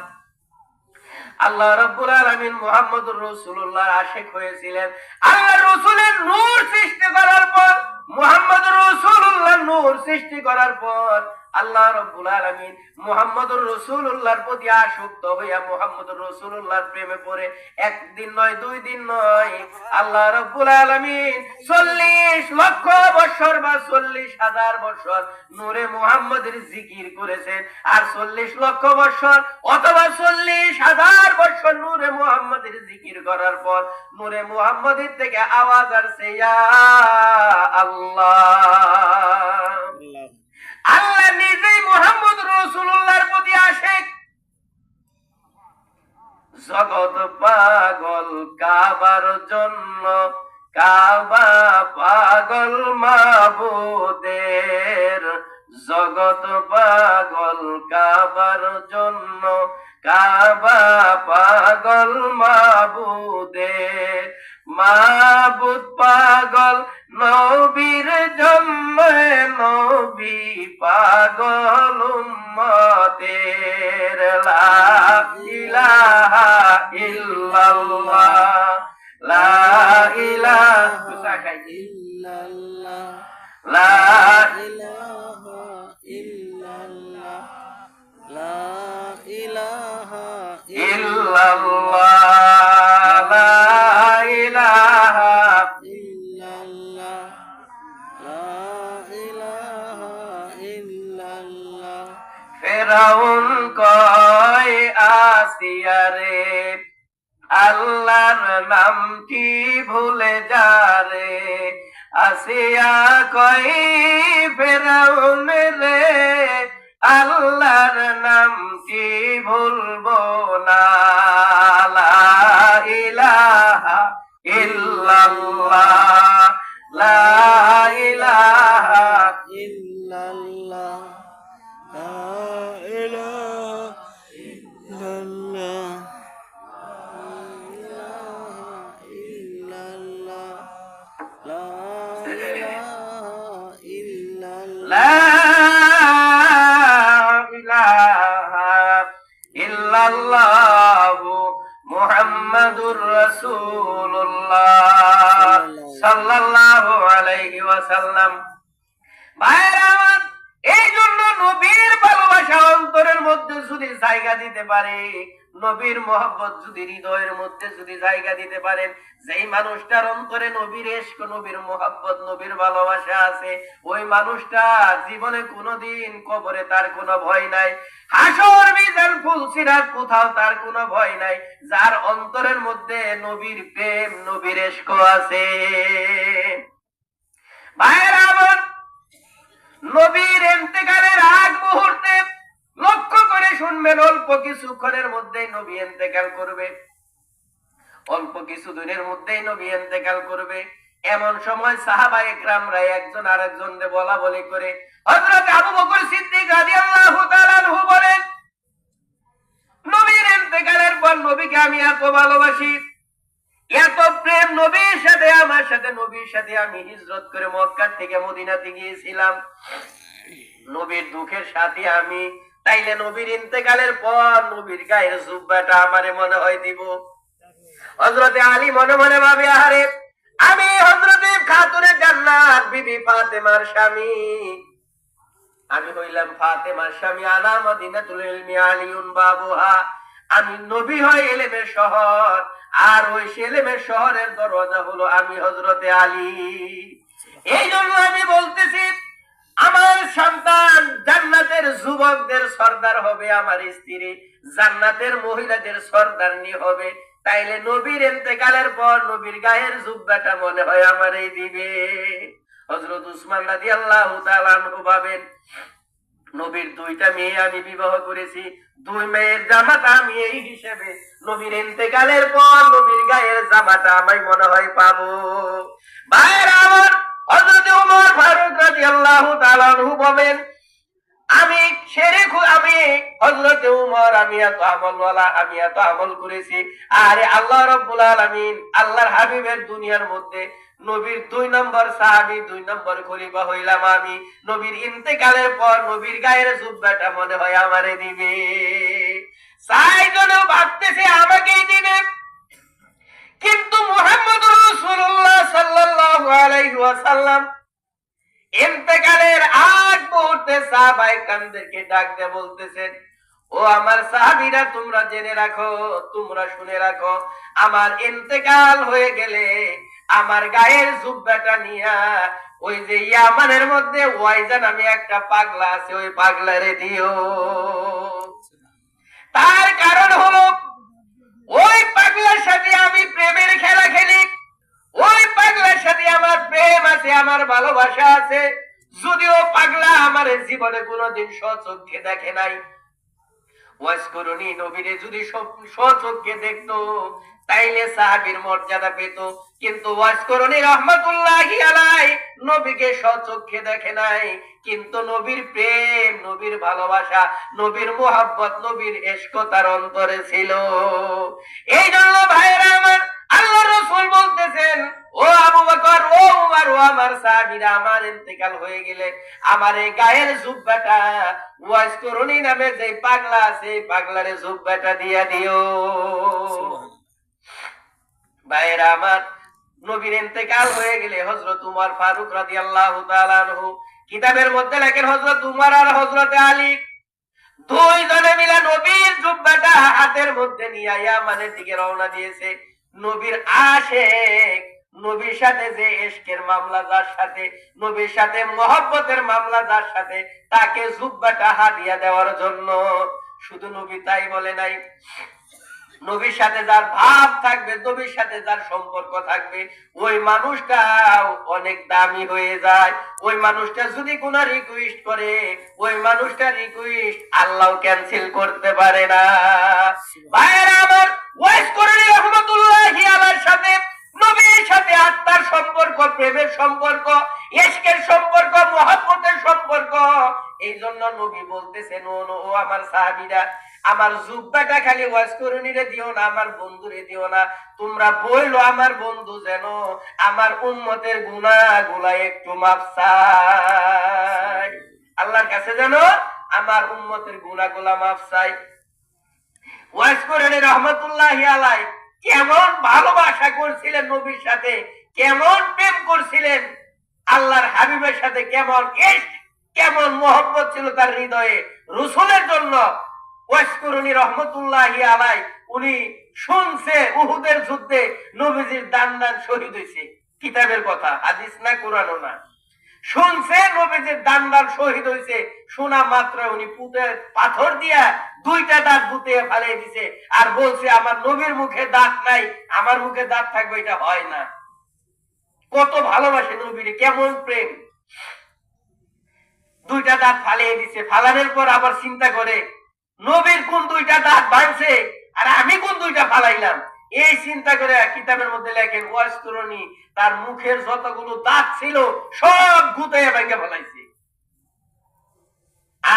আল্লাহ রাব্বুল আলামিন মুহাম্মদুর রাসূলুল্লাহর আশিক হয়েছিলেন। আল্লাহর রাসূলের নূর সৃষ্টি করার পর, মুহাম্মদুর রাসূলুল্লাহর নূর সৃষ্টি করার পর আল্লাহ রাব্বুল আলামিন মুহাম্মদুর রাসূলুল্লাহর প্রতি আসক্ত হইয়া মুহাম্মদুর রাসূলুল্লাহর প্রেমে পড়ে একদিন নয়, দুই দিন নয়, আল্লাহ রাব্বুল আলামিন 40 লক্ষ বছর বা 40,000 বছর নূরে মুহাম্মদের জিকির করেছেন। আর 40 লক্ষ বছর অথবা 40,000 বছর নূরে মুহাম্মদের জিকির করার পর নূরে মুহাম্মদের থেকে আওয়াজ আসছে, ইয়া আল্লাহ। আল্লাহ নিজেই মুহাম্মদ রাসূলুল্লাহর প্রতি আশিক। জগৎ পাগল কাবার জন্য, কাবা পাগল মাবুদের, জগৎ পাগল কাবার জন্য, কাবা পাগল মাবুদের, মাবুদ পাগল নবীর জন্য, নবী পাগল উম্মতের, লা ইলাহা ইল্লাল্লাহ, লা ইলাহা ইল্লাল্লাহ, লা ইলাহা ইল্লাল্লাহ, লা ইলাহা ফেরাউন কয় আসিয়া রে, আল্লাহর নামটি ভুলে যা রে। আসিয়া কয় ফেরাউন রে, আল্লাহর নামটি ভুলবো না। লা ইলাহা ইল্লাল্লাহ, লা ইলাহা ইল্লাল্লাহ, লা ইলাহা ইল্লাল্লাহ, লা ইলাহা ইল্লাল্লাহ, লা ইলাহা ইল্লাল্লাহ, লা ইলাহা ইল্লাল্লাহু মুহাম্মাদুর রাসূলুল্লাহ সাল্লাল্লাহু আলাইহি ওয়াসাল্লাম। ভাইরা আমার, এই জন্য নবীর ভালোবাসা অন্তরের মধ্যে যদি জায়গা দিতে পারে, নবীর মহব্বত যদি হৃদয়ের মধ্যে যদি জায়গা দিতে পারেন, যেই মানুষটার অন্তরে নবীর ইশক, নবীর মহব্বত, নবীর ভালোবাসা আছে, ওই মানুষটা জীবনে কোনোদিন কবরে তার কোনো ভয় নাই, হাসর মিজান ফুলসিরাত কোথাও তার কোনো ভয় নাই, যার অন্তরের মধ্যে নবীর প্রেম, নবীর ইশক আছে। ভাইরা আমার, নবীর ইন্তেকালের আগ মুহূর্তে লক্ষ্য করে শুনবেন, অল্প কিছুক্ষণের মধ্যেই নবী ইন্তেকাল করবে, অল্প কিছু দিনের মধ্যেই নবী ইন্তেকাল করবে। এমন সময় সাহাবায়ে কেরামরা একজন আরেকজনকে বলা বলি করে, হযরত আবু বকর সিদ্দিক রাদিয়াল্লাহু তাআলা আনহু বলেন, নবীর ইন্তেকালের পর নবীকে আমি এত ভালোবাসি, এত প্রেম নবীর সাথে, আমার সাথে, নবীর সাথে আমি হিজরত করে মক্কা থেকে মদিনাতে গিয়েছিলাম, নবীর দুঃখের সাথে আমি, তাইলে নবীর ইন্তেকালের পর নবীর গায়ের জুব্বাটা আমারে মনে হয় দিব। হযরতে আলী মনে মনে ভাবে, আরে আমি হযরতে খাতুনে জান্নাত বিবি ফাতেমার স্বামী, আমি হইলাম ফাতেমার স্বামী, আনা মদিনাতুল ইলমি আলিউন বাবুহা, আমি নবী হয় এলেমের শহর, আর ওই এলেমের শহরের দরজা হলো আমি হযরতে আলী। এই জন্য আমি বলতেছি, আমার সন্তান জান্নাতের যুবকদের সর্দার হবে, আমার স্ত্রী জান্নাতের মহিলাদের সর্দারনি হবে, তাইলে নবীর ইন্তেকালের পর নবীর গায়ের জুব্বাটা মনে হয় আমারই দিবে। হযরত উসমান রাদিয়াল্লাহু তাআলা আনহু ভাবেন, নবীর দুইটা মেয়ে আমি বিবাহ করেছি, দুই মেয়ের জামাটা আমি এই হিসেবে নবীর ইন্তেকালের পর নবীর গায়ের জামাটা আমি মনে হয় পাবো। ভাইরা আমার, হযরত ওমর ফারুক রাদিয়াল্লাহু তাআলা আনহু বলেন, আমি আমি হযরত ওমর, আমি এত আমলওয়ালা, আমি এত আমল করেছি, আরে আল্লাহ রাব্বুল আলামিন, আল্লাহর হাবিবের দুনিয়ার মধ্যে নবীর 2 নম্বর সাহাবী, 2 নম্বর খলিফা হইলাম আমি, নবীর ইন্তেকালের পর নবীর গায়ের জুব্বাটা মনে হয় আমারে দিবে। চাইজনও ভাবতেছে আমাকেই দিবে, কিন্তু মুহাম্মদুর রাসূলুল্লাহ সাল্লাল্লাহু আলাইহি ওয়াসাল্লাম ইন্তেকালের আগ মুহূর্তে সাহাবায়ে কেরামদেরকে ডাক দিয়ে বলতেছেন, ও আমার সাহাবীরা, তোমরা জেনে রাখো, তোমরা শুনে রাখো, আমার ইন্তেকাল হয়ে গেলে আমার গায়ের জুব্বাটা নিয়া ওই যে ইয়ামানের মধ্যে ওয়াইজান আমি একটা পাগলা আছে, ওই পাগলারে দিও। তার কারণ হলো, ওই পাগলার সাথে আমি প্রেমের খেলা খেলি, ওই পাগলার সাথে আমার প্রেম আছে, আমার ভালোবাসা আছে, যদিও পাগলা আমার জীবনে কোনোদিন স্বচক্ষে দেখে নাই। ওয়াসকরুনি নবীরে যদি স্বচক্ষে দেখতো, তাইলে সাহাবীর মর্যাদা পেত, কিন্তু ওয়াসকরুনি রাহমাতুল্লাহি আলাইহি নবীকে স্বচক্ষে দেখে নাই, কিন্তু নবীর প্রেম, নবীর ভালোবাসা, নবীর মুহাব্বত, নবীর ইশক তার অন্তরে ছিল। এই জন্য ভাইরা আমার, আল্লাহর রাসূল বলতেছেন, ও আবু বকর, ও উমর, ও আমার সাহাবীরা, আমার ইন্তেকাল হয়ে গেলে আমার এই গায়ের জুব্বাটা ওয়াসকরুনি নামে যে পাগলা আছে, পাগলারে জুব্বাটা দিয়া দিও। ভাইরা আমার, নবীর ইন্তেকাল হয়ে গেলে হযরত উমর ফারুক রাদিয়াল্লাহু তাআলা আনহু কিতাবের মধ্যে লেখেন, হযরত উমর আর হযরত আলী দুইজনে মিলে নবীর জুব্বাটা হাতের মধ্যে নিয়ে ইয়ামানের দিকে রওনা দিয়েছে। নবীর আশিক নবীর সাথে যে ইশকের মামলা যার সাথে, নবীর সাথে মহব্বতের মামলা যার সাথে, তাকে জুব্বাটা হাদিয়া দেওয়ার জন্য। শুধু নবী তাই বলে নাই, নবীর সাথে যার ভাব থাকবে, নবীর সাথে যার সম্পর্ক থাকবে, ওই মানুষটাও অনেক দামি হয়ে যায়। ওই মানুষটা যদি কোনো রিকোয়েস্ট করে, ওই মানুষটা রিকোয়েস্ট আল্লাহ ক্যান্সেল করতে পারে না। ভাইয়েরা আমার, ওয়াইস করেন রহমতুল্লাহি আলাইহির সাথে নবীর সাথে আত্মার সম্পর্ক, প্রেমের সম্পর্ক, ইশকের সম্পর্ক, মহব্বতের সম্পর্ক। এই জন্য নবী বলতেছেন, ও আমার সাহাবীরা, আমার জুব্বাটা খালি ওয়াজ করুনিরে দিও না, আমার বন্ধুরে দিও না, তোমরা বইলো আমার বন্ধু যেন আমার উম্মতের গুনাহগুলা একটু মাফ চায়, আল্লাহর কাছে যেন আমার উম্মতের গুনাহগুলা মাফ চায়। ওয়াজ করুনি রহমতুল্লাহি আলাইহি কেমন ভালোবাসা করছিলেন নবীর সাথে, কেমন প্রেম করছিলেন আল্লাহর হাবিবের সাথে, কেমন ইশক, কেমন মহব্বত ছিল তার হৃদয়ে রাসূলের জন্য। ওয়াজ করুনি রহমতুল্লাহি আলাইহি উনি শুনছে উহুদের যুদ্ধে নবীজির দান শহীদ হয়েছে, কিতাবের কথা, হাদিস না, কোরআনও না। শুনছে নবীজির দান শহীদ হয়েছে, শোনা মাত্র উনি পুঁতে পাথর দিয়া দুইটা দাঁত গুতিয়ে ফেলে দিছে, আর বলছে আমার নবীর মুখে দাঁত নাই, আমার মুখে দাঁত থাকবে, এটা হয় না। কত ভালোবাসে নবীরে, কেমন প্রেম। দুইটা দাঁত ফালিয়ে দিছে, ফালানোর পর আবার চিন্তা করে নবীর কোন দুইটা দাঁত ভাঙছে আর আমি কোন দুইটা ফালাইলাম, এই চিন্তা করে কিতাবের মধ্যে লেখেন ওয়াজ করুনি তার মুখের যতগুলো দাঁত ছিল সব গুতাইয়া ভেঙে ফেলাইছে।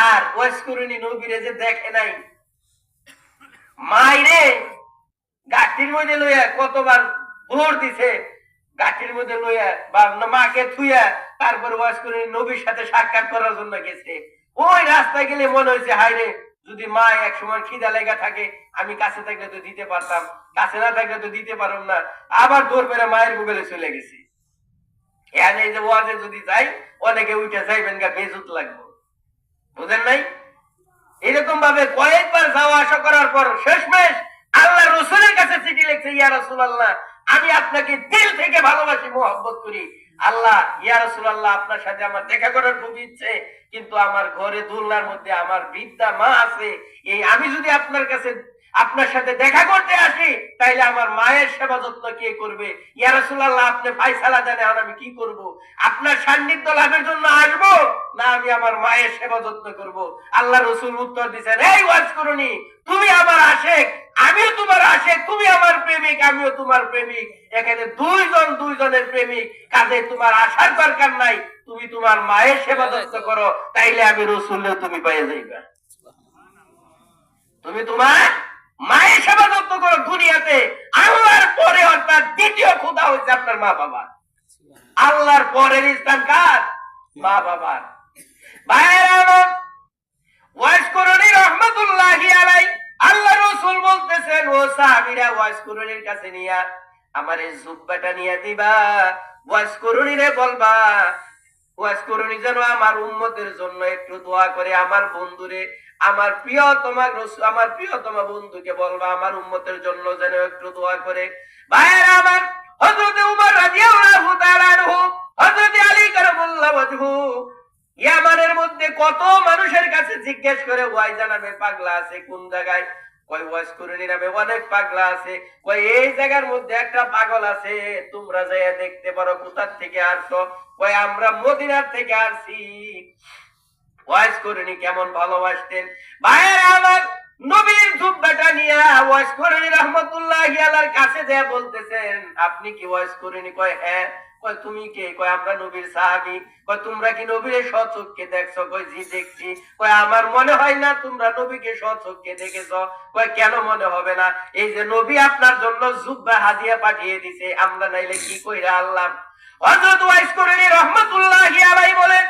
আর ওয়াজ করুনি নবীরে যে দেখে নাই, মাইরে গাঠির মধ্যে লইয়া কতবার ভোর দিছে, গাঠির মধ্যে লইয়া বা মাকে থুইয়া তারপর ওয়াজ করুনি নবীর সাথে সাক্ষাৎ করার জন্য গেছে। ওই রাস্তায় গেলে মনে হয়েছে, হায়রে যদি মা এক সময় খিদা লেগা থাকে, আমি কাছে থাকলে তো দিতে পারতাম, কাছে না থাকলে তো দিতে পারলাম না, আবার দৌড় পেরে মায়ের বুকেলে চলে গেছি। এখানে এই যে ওয়াজে যদি যাই, অনেকে উঠে যাইবেন গা বেজুত লাগবো, বুঝেন নাই? এরকম ভাবে কয়েকবার যাওয়া আসা করার পর শেষমেশ আল্লাহ রাসূলের কাছে চিঠি লিখছে, ইয়া রাসূলুল্লাহ, আমি আপনাকে দিল থেকে ভালোবাসি, মহব্বত করি। আল্লাহ, ইয়া রাসূলুল্লাহ, আপনার সাথে আমার দেখা করার খুব ইচ্ছে, কিন্তু আমার ঘরে দোলনার মধ্যে আমার বৃদ্ধা মা আছে, এই আমি যদি আপনার কাছে আপনার সাথে দেখা করতে আসি, তাইলে আমার মায়ের সেবা যত্ন কে করবে? ইয়া রাসূলুল্লাহ, আপনি ফায়সালা জানেন, আর আমি কি করব? আপনার সান্নিধ্য লাভের জন্য আসবো, না আমি আমার মায়ের সেবা যত্ন করব? আল্লাহ রাসূল উত্তর দিয়েছেন, এই ওয়াজ করুনি, তুমি আমার আশিক, আমিও তোমার আশিক, তুমি আমার প্রেমিক, আমিও তোমার প্রেমিক, এখানে দুইজনের প্রেমিক, কাজে তোমার আসার দরকার নাই, তুমি তোমার মায়ের সেবা যত্ন করো, তাইলে আমি রাসূলও তুমি পেয়ে যাইবা। তুমি তোমার মায়ের সেবা যত্ন করো। দুনিয়াতে আল্লাহর পরে অর্থাৎ দ্বিতীয় খোদা হচ্ছে আপনার মা বাবা। আল্লাহর পরের স্থান কার? মা বাবার। ভাইয়েরা আমার, ওয়াজ করুনি রহমতুল্লাহি আলাইহি আল্লাহ রাসূল বলতেছেন, ও সাহাবীরা, ওয়াজ করুনির কাছে নিয়া আমার এই জুব্বাটা নিয়ে দিবা, ওয়াজ করুনিরে বলবা, ওয়াজ করুনি যেন আমার উম্মতের জন্য একটু দোয়া করে, আমার বন্ধুরে, আমার প্রিয়তমা রাসূল, আমার প্রিয়তমা বন্ধুকে বলবা আমার উম্মতের জন্য যেন একটু দোয়া করে। ভাইয়েরা আমার, হযরত উমর রাদিয়াল্লাহু তাআলা আনহু, হযরত আলী কারামাল্লাহু ওয়াজহু ইয়ামানের মধ্যে কত মানুষের কাছে জিজ্ঞেস করে, ওয়াই জানাবে পাগলা আছে কোন জায়গায়? কই ওয়াজ করুনি নামে অনেক পাগলা আছে, কই এই জায়গার মধ্যে একটা পাগল আছে, তোমরা যাইয়া দেখতে পারো কোথা থেকে আসছো? কই আমরা মদিনার থেকে আসছি। ওয়াজ করুনি কেমন ভালোবাসতেন। ভাইয়েরা আমার, নবীর জুব্বাটা নিয়ে ওয়াজ করুনি রহমতুল্লাহি আলাইহির কাছে যা বলতেছেন, আপনি কি ওয়াজ করুনি? কয় হ্যাঁ। কয় তুমি কে? কয় আমরা নবীর সাহাবী। কয় তোমরা কি নবীর স্বচক্ষে দেখছো? কয় জি দেখছি। কয় আমার মনে হয় না তোমরা নবীকে স্বচক্ষে দেখেছো। কয় কেন মনে হবে না? এই যে নবী আপনার জন্য জুব্বা হাদিয়া পাঠিয়ে দিছে, আমরা নাইলে কি কইরা আল্লাহ। হযরত ওয়াইস করুনি রহমতুল্লাহি আলাইহি বলেন,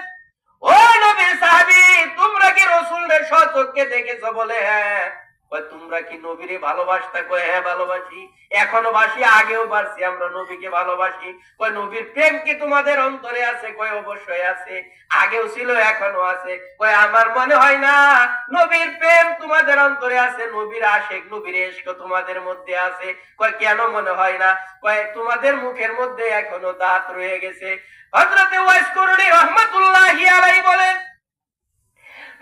ও নবীর সাহাবী, তোমরা কি রাসূলের স্বচক্ষে দেখেছো? বলে হ্যাঁ। কয় তোমরা কি নবীরে ভালোবাসতা? কয় হ্যাঁ ভালোবাসি, এখনো বাসি, আগেও বাসি, আমরা নবীকে ভালোবাসি। কয় নবীর প্রেম কি তোমাদের অন্তরে আছে? কয় অবশ্যই আছে, আগেও ছিল এখনো আছে। কয় আমার মনে হয় না নবীর প্রেম তোমাদের অন্তরে আছে, নবীর আশিক নবীর ইশক তোমাদের মধ্যে আছে। কয় কেন মনে হয় না? কয় তোমাদের মুখের মধ্যে এখনো দাঁত রয়ে গেছে। হযরতে ওয়াইস করুনি রহমাতুল্লাহি আলাইহি বলেন,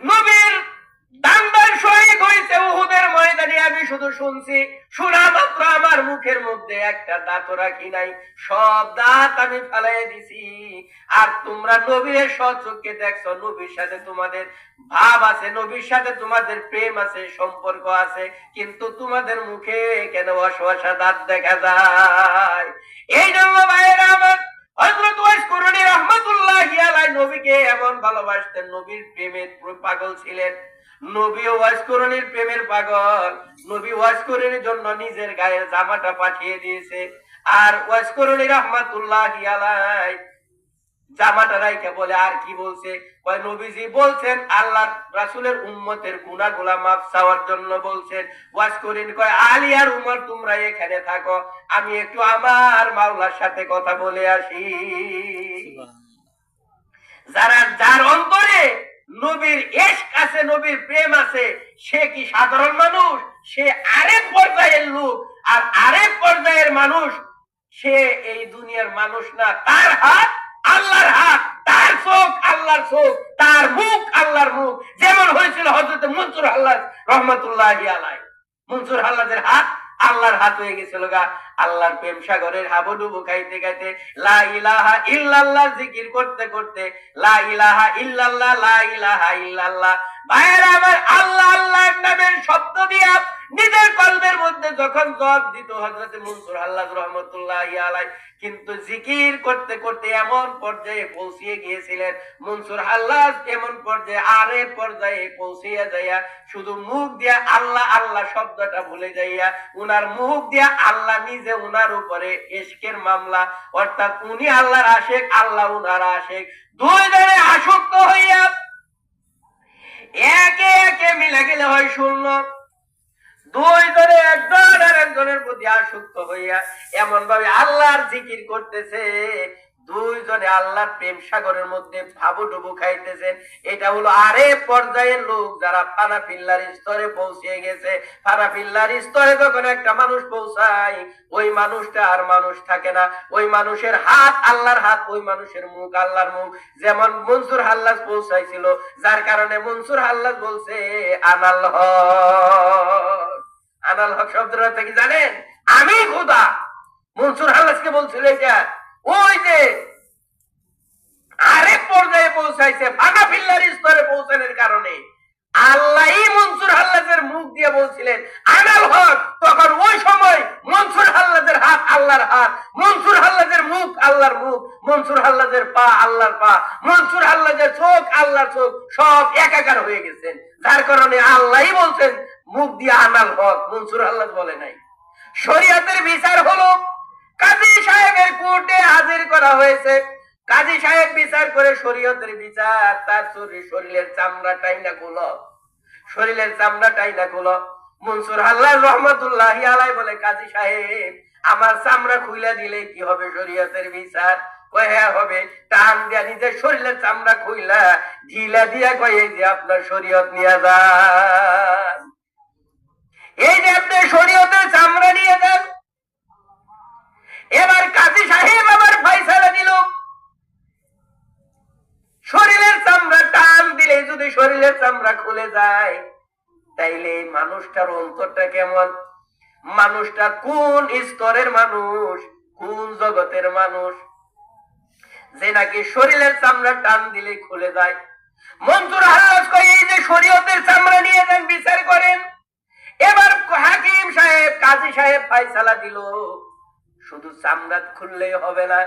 নবীর দান্দার শহীদ হয়েছে উহুদের ময়দানে, আমি শুধু শুনছি, শোনা মাত্র আমার মুখের মধ্যে একটা দাঁত রাখি নাই, সব দাঁত আমি ফেলাই দিছি। আর তোমরা নবীর সচক্ষে দেখছো, নবীর সাথে তোমাদের ভাব আছে, নবীর সাথে তোমাদের প্রেম আছে, সম্পর্ক আছে, কিন্তু তোমাদের মুখে কেন অশোষা দাঁত দেখা যায়? এই জন্য ভাইয়েরা আমার, হযরত ওয়াইস করুনি রাহমাতুল্লাহি আলাইহি নবীকে এমন ভালোবাসতেন, নবীর প্রেমের পাগল ছিলেন। নবী ওয়াইস করুনির প্রেমের পাগল। নবী ওয়াইস করুনির জন্য নিজের গায়ের জামাটা পাঠিয়ে দিয়েছে। আর ওয়াইস করুনি রাহমাতুল্লাহি আলাইহি জামাটা রাইখা বলে আর কি বলছে? কয় নবীজি বলছেন আল্লাহর রাসূলের উম্মতের গুনাহগুলো মাফ চাওয়ার জন্য বলছেন। ওয়াজ করেন কয় আলী আর উমর তোমরা এখানে থাকো, আমি একটু আমার মাওলার সাথে কথা বলে আসি। যার অন্তরে নবীর ইশক আছে, নবীর প্রেম আছে, সে কি সাধারণ মানুষ? সে আরেক পর্যায়ের লোক। আর আরেক পর্যায়ের মানুষ, সে এই দুনিয়ার মানুষ না। তার হাত আল্লাহর হাত, তার চোখ আল্লাহর চোখ, তার মুখ আল্লাহর মুখ। যেমন হয়েছিল হযরত মনসুর হাল্লাজ রহমাতুল্লাহি আলাইহি। মনসুর হাল্লাজের হাত আল্লাহর হাত হয়ে গেছিল গা। আল্লাহর প্রেম সাগরের হাবুডুবু খাইতে খাইতে, লা ইলাহা ইল্লাল্লাহ জিকির করতে করতে, লা ইলাহা ইল্লাল্লাহ, লা ইলাহা ইল্লাল্লাহ। ভাইরা আমার, আল্লাহ আল্লাহর নামের শব্দ দিয়া নিজের কলবের মধ্যে যখন জপ দিত হযরত মনসুর হাল্লাজ রহমাতুল্লাহি আলাইহি, কিন্তু জিকির করতে করতে এমন পর্যায়ে পৌঁছিয়ে গিয়েছিলেন মনসুর হাল্লাজ, এমন পর্যায়ে আরে পর্যায়ে পৌঁছিয়া যাইয়া শুধু মুখ দিয়া আল্লাহ আল্লাহ শব্দটা ভুলে যাইয়া, উনার মুখ দিয়া আল্লাহ নিজে উনার উপরে ইশকের মামলা, অর্থাৎ উনি আল্লাহর আশিক, আল্লাহ উনার আশিক, দুইজনে আসক্ত হইয়া একে একে মিলে গেলে হয় শূন্য। দুইজনে একজন আর একজনের প্রতি আসক্ত হইয়া এমন ভাবে আল্লাহর জিকির করতেছে, দুইজনে আল্লাহর প্রেম সাগরের মধ্যে ভাবুডুবু খাইতেছেন। এটা হলো আরে পর্যায়ের লোক, যারা ফানা পিল্লার স্তরে পৌঁছে গেছে। ফানা পিল্লার স্তরে যখন একটা মানুষ পৌঁছায়, ওই মানুষটা আর মানুষ থাকে না। ওই মানুষের হাত আল্লাহর হাত, ওই মানুষের মুখ আল্লাহর মুখ। যেমন মনসুর হাল্লাজ পৌঁছাইছিল, যার কারণে মনসুর হাল্লাজ বলছে আনাল হক। আনাল হক শব্দটা থেকে জানেন, আমি খোদা। মনসুর হাল্লাজকে বলছিল এটা। ওই যে আরেক পর্যায়ে পৌঁছাইছে, ফাঁকা ফিল্লার স্তরে পৌঁছানোর কারণে আল্লাহই মনসুর হাল্লাজের মুখ দিয়ে বলছিলেন আনাল হক। তখন ওই সময় মনসুর হাল্লাজের হাত আল্লাহর হাত, মনসুর হাল্লাজের মুখ আল্লাহর মুখ, মনসুর হাল্লাজের পা আল্লাহর পা, মনসুর হাল্লাজের চোখ আল্লাহর চোখ, সব একাকার হয়ে গেছেন। যার কারণে আল্লাহই বলছেন মুখ দিয়ে আনাল হক, মনসুর হাল্লাজ বলে নাই। শরীয়তের বিচার হলো কাজী সাহেবের কোর্টে হাজির করা হয়েছে। কাজী সাহেব বিচার করে শরীয়তের বিচার, তার শরীরের চামড়া টাইনা খুলো, শরীরের চামড়া টাইনা খুলো। মনসুর হাল্লাজ রহমাতুল্লাহি আলাইহি বলে কাজী সাহেব আমার চামড়া খুইলা দিলে কি হবে শরীয়তের বিচার? কয় হ্যাঁ হবে। টান দিয়া নিজের শরীরের চামড়া খুইলা ঢিলা দিয়া কয় এই যে আপনার শরীয়ত নিয়ে যান, এই যে আপনি শরীয়তের চামড়া নিয়ে যান। এবার কাজী সাহেব আবার ফয়সালা দিল, শরীরের চামড়া টান দিলে যদি শরীরের চামড়া খুলে যায়, তাইলে মানুষটার অন্তরটা কেমন, মানুষটা কোন স্তরের মানুষ, কোন জগতের মানুষ, যে নাকি শরীরের চামড়া টান দিলে খুলে যায়। মনসুর হাল্লাজ কয় এই যে শরীয়তের চামড়া নিয়ে যান, বিচার করেন। এবার হাকিম সাহেব কাজী সাহেব ফয়সালা দিল, শুধু চামড়া খুললেই হবে না,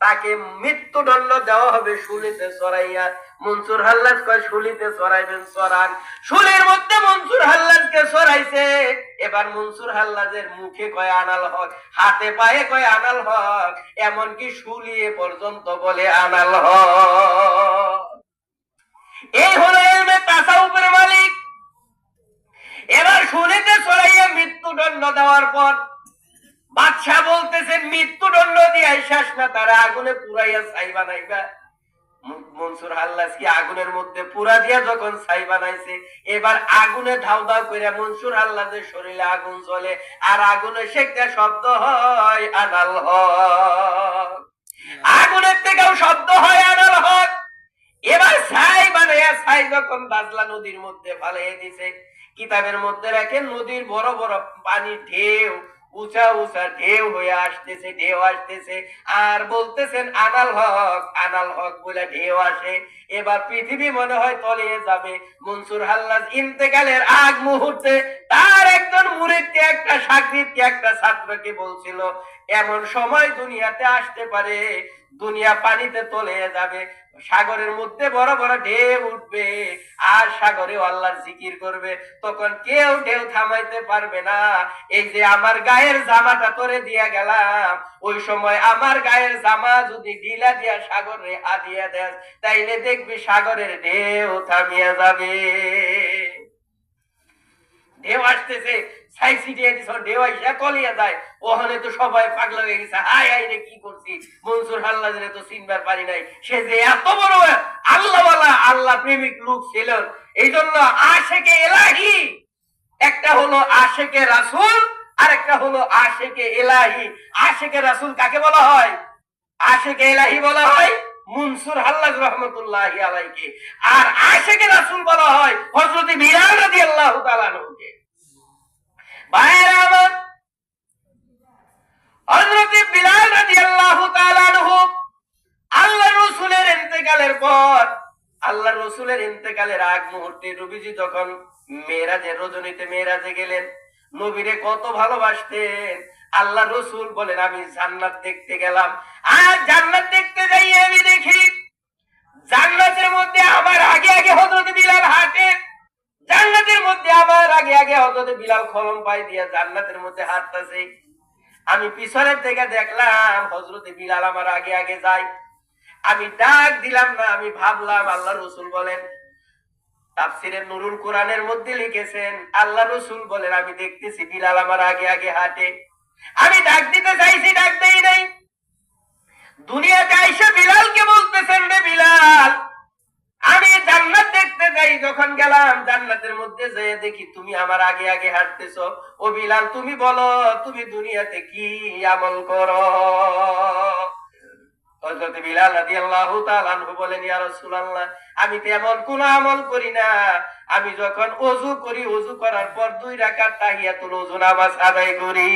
তাকে মৃত্যুদণ্ড দেওয়া হবে শুলিতে চড়াইয়া। মনসুর হাল্লাজ কয় শুলিতে চড়াইবেন, চড়ান। শুলির মধ্যে মনসুর হাল্লাজকে চড়াইছে। এবার মনসুর হাল্লাজের মুখে কয় আনাল হক, হাতে পায়ে কয় আনাল হক, এমনকি শুলিয়ে পর্যন্ত বলে আনাল হক। এই হলো ইলমে তাসাউফের মালিক। এবার শুনে দেওয়ার পর বাদশাহ বলতেছেন মৃত্যুদণ্ড দিয়ে শেষ না, তারা আগুনে পুরাইয়া ছাই বানাইবা। মনসুর হাল্লাজ কি আগুনের মধ্যে পুরা দিয়া যখন ছাই বানাইছে, এবার আগুনে ধাও ধাও করে মনসুর হাল্লাজের শরীরে আগুন জ্বলে, আর আগুনে সেটা শব্দ হয় আনাল হক। আগুনের থেকেও শব্দ হয় আনাল হক। এবার ছাই বানাইয়া ছাই যখন বাজলা নদীর মধ্যে ফালাইয়া দিছে, কিতাবের মধ্যে রাখেন নদীর বড় বড় পানি ঢেউ, উঁচা উঁচা ঢেউ হয়ে আসতেছে, ঢেউ আসতেছে, আর বলতেছেন আনাল হক বলে ঢেউ আসে। এবার পৃথিবী মনে হয় তলিয়ে যাবে। মনসুর হাল্লাজ ইন্তেকালের আগ মুহূর্তে তার একজন মুরিদকে, একটা সাগরিদকে, একটা ছাত্রকে বলছিল, এমন সময় দুনিয়াতে আসতে পারে দুনিয়া পানিতে তলিয়ে যাবে, সাগরের মধ্যে বড় বড় ঢেউ উঠবে, আর সাগরে আল্লাহর জিকির করবে, তখন কেউ ঢেউ থামাইতে পারবে না। এই যে আমার গায়ের জামাটা তোরে দিয়া গেলাম, ওই সময় আমার গায়ের জামা যদি ঢিলা দিয়া সাগরে আদিয়া দেয়, তাইলে দেখবি সাগরের ঢেউ থামিয়া যাবে। ঢেউ আসতেছে, ছাই ছিটিয়ে দিছ, ঢেউ আইসা তলিয়া যায়। ওখানে তো সবাই পাগলা হয়ে গেছে, হাই হাই রে কি করছি, মনসুর হাল্লাজরে তো চিনবার পারি নাই। সে যে এত বড় আল্লাহওয়ালা, আল্লাহ প্রেমিক লোক ছিল। এই জন্য আশেকে এলাহি, একটা হলো আশেকে রাসূল, আর একটা হলো আশেকে এলাহি। আশেকে রাসূল কাকে বলা হয়? আশেকে এলাহি বলা হয় মনসুর হাল্লাজ রহমতুল্লাহি আলাইহি। আর আশেকে রাসূল বলা হয় হযরত বিলাল রাদিয়াল্লাহু তাআলা আনহুকে। ভাইরা আমার, হযরত বিলাল রাদিয়াল্লাহু তাআলা আনহু আল্লাহর রাসূলের ইন্তেকালের পর, আল্লাহর রাসূলের ইন্তেকালের আগ মুহূর্তে নবীজি যখন মেরাজের রজনীতে মেরাজে গেলেন, নবীরে কত ভালোবাসতেন। আল্লাহ রাসূল বলেন, আমি জান্নাত দেখতে গেলাম, আর জান্নাত দেখতে যাই আমি দেখি জান্নাতের মধ্যে আমার আগে আগে হযরত বিলাল হাঁটে, জান্নাতের মধ্যে আমার আগে আগে হযরত বিলাল খলম পায় দিয়া জান্নাতের মধ্যে হাঁটতেছে। আমি পিছনের থেকে দেখলাম হযরত বিলাল আমার আগে আগে যায়। আমি ডাক দিলাম না, আমি ভাবলাম আল্লাহ রাসূল বলেন, তাফসীরে নুরুল কোরআনের মধ্যে লিখেছেন, আল্লাহ রাসূল বলেন, আমি দেখতেছি বিলাল আমার আগে আগে হাঁটে। আমি ডাক দিতে চাইছি, ডাক দেই নাই। দুনিয়াতে আইসা বিলালকে বলতেছেন, রে বিলাল, আমি জান্নাত দেখতে যাই। যখন গেলাম জান্নাতের মধ্যে যেয়ে দেখি তুমি আমার আগে আগে হাঁটতেছো। ও বিলাল, তুমি বলো তুমি দুনিয়াতে কি আমল করো? হযরত বিলাল রাদিয়াল্লাহু তাআলা আনহু বলেন, ইয়া রাসূলুল্লাহ, আমি তো এমন কোন আমল করি না। আমি যখন ওযু করি, ওযু করার পর 2 রাকাত তাহিয়াতুল ওযু নামাজ আদায় করি।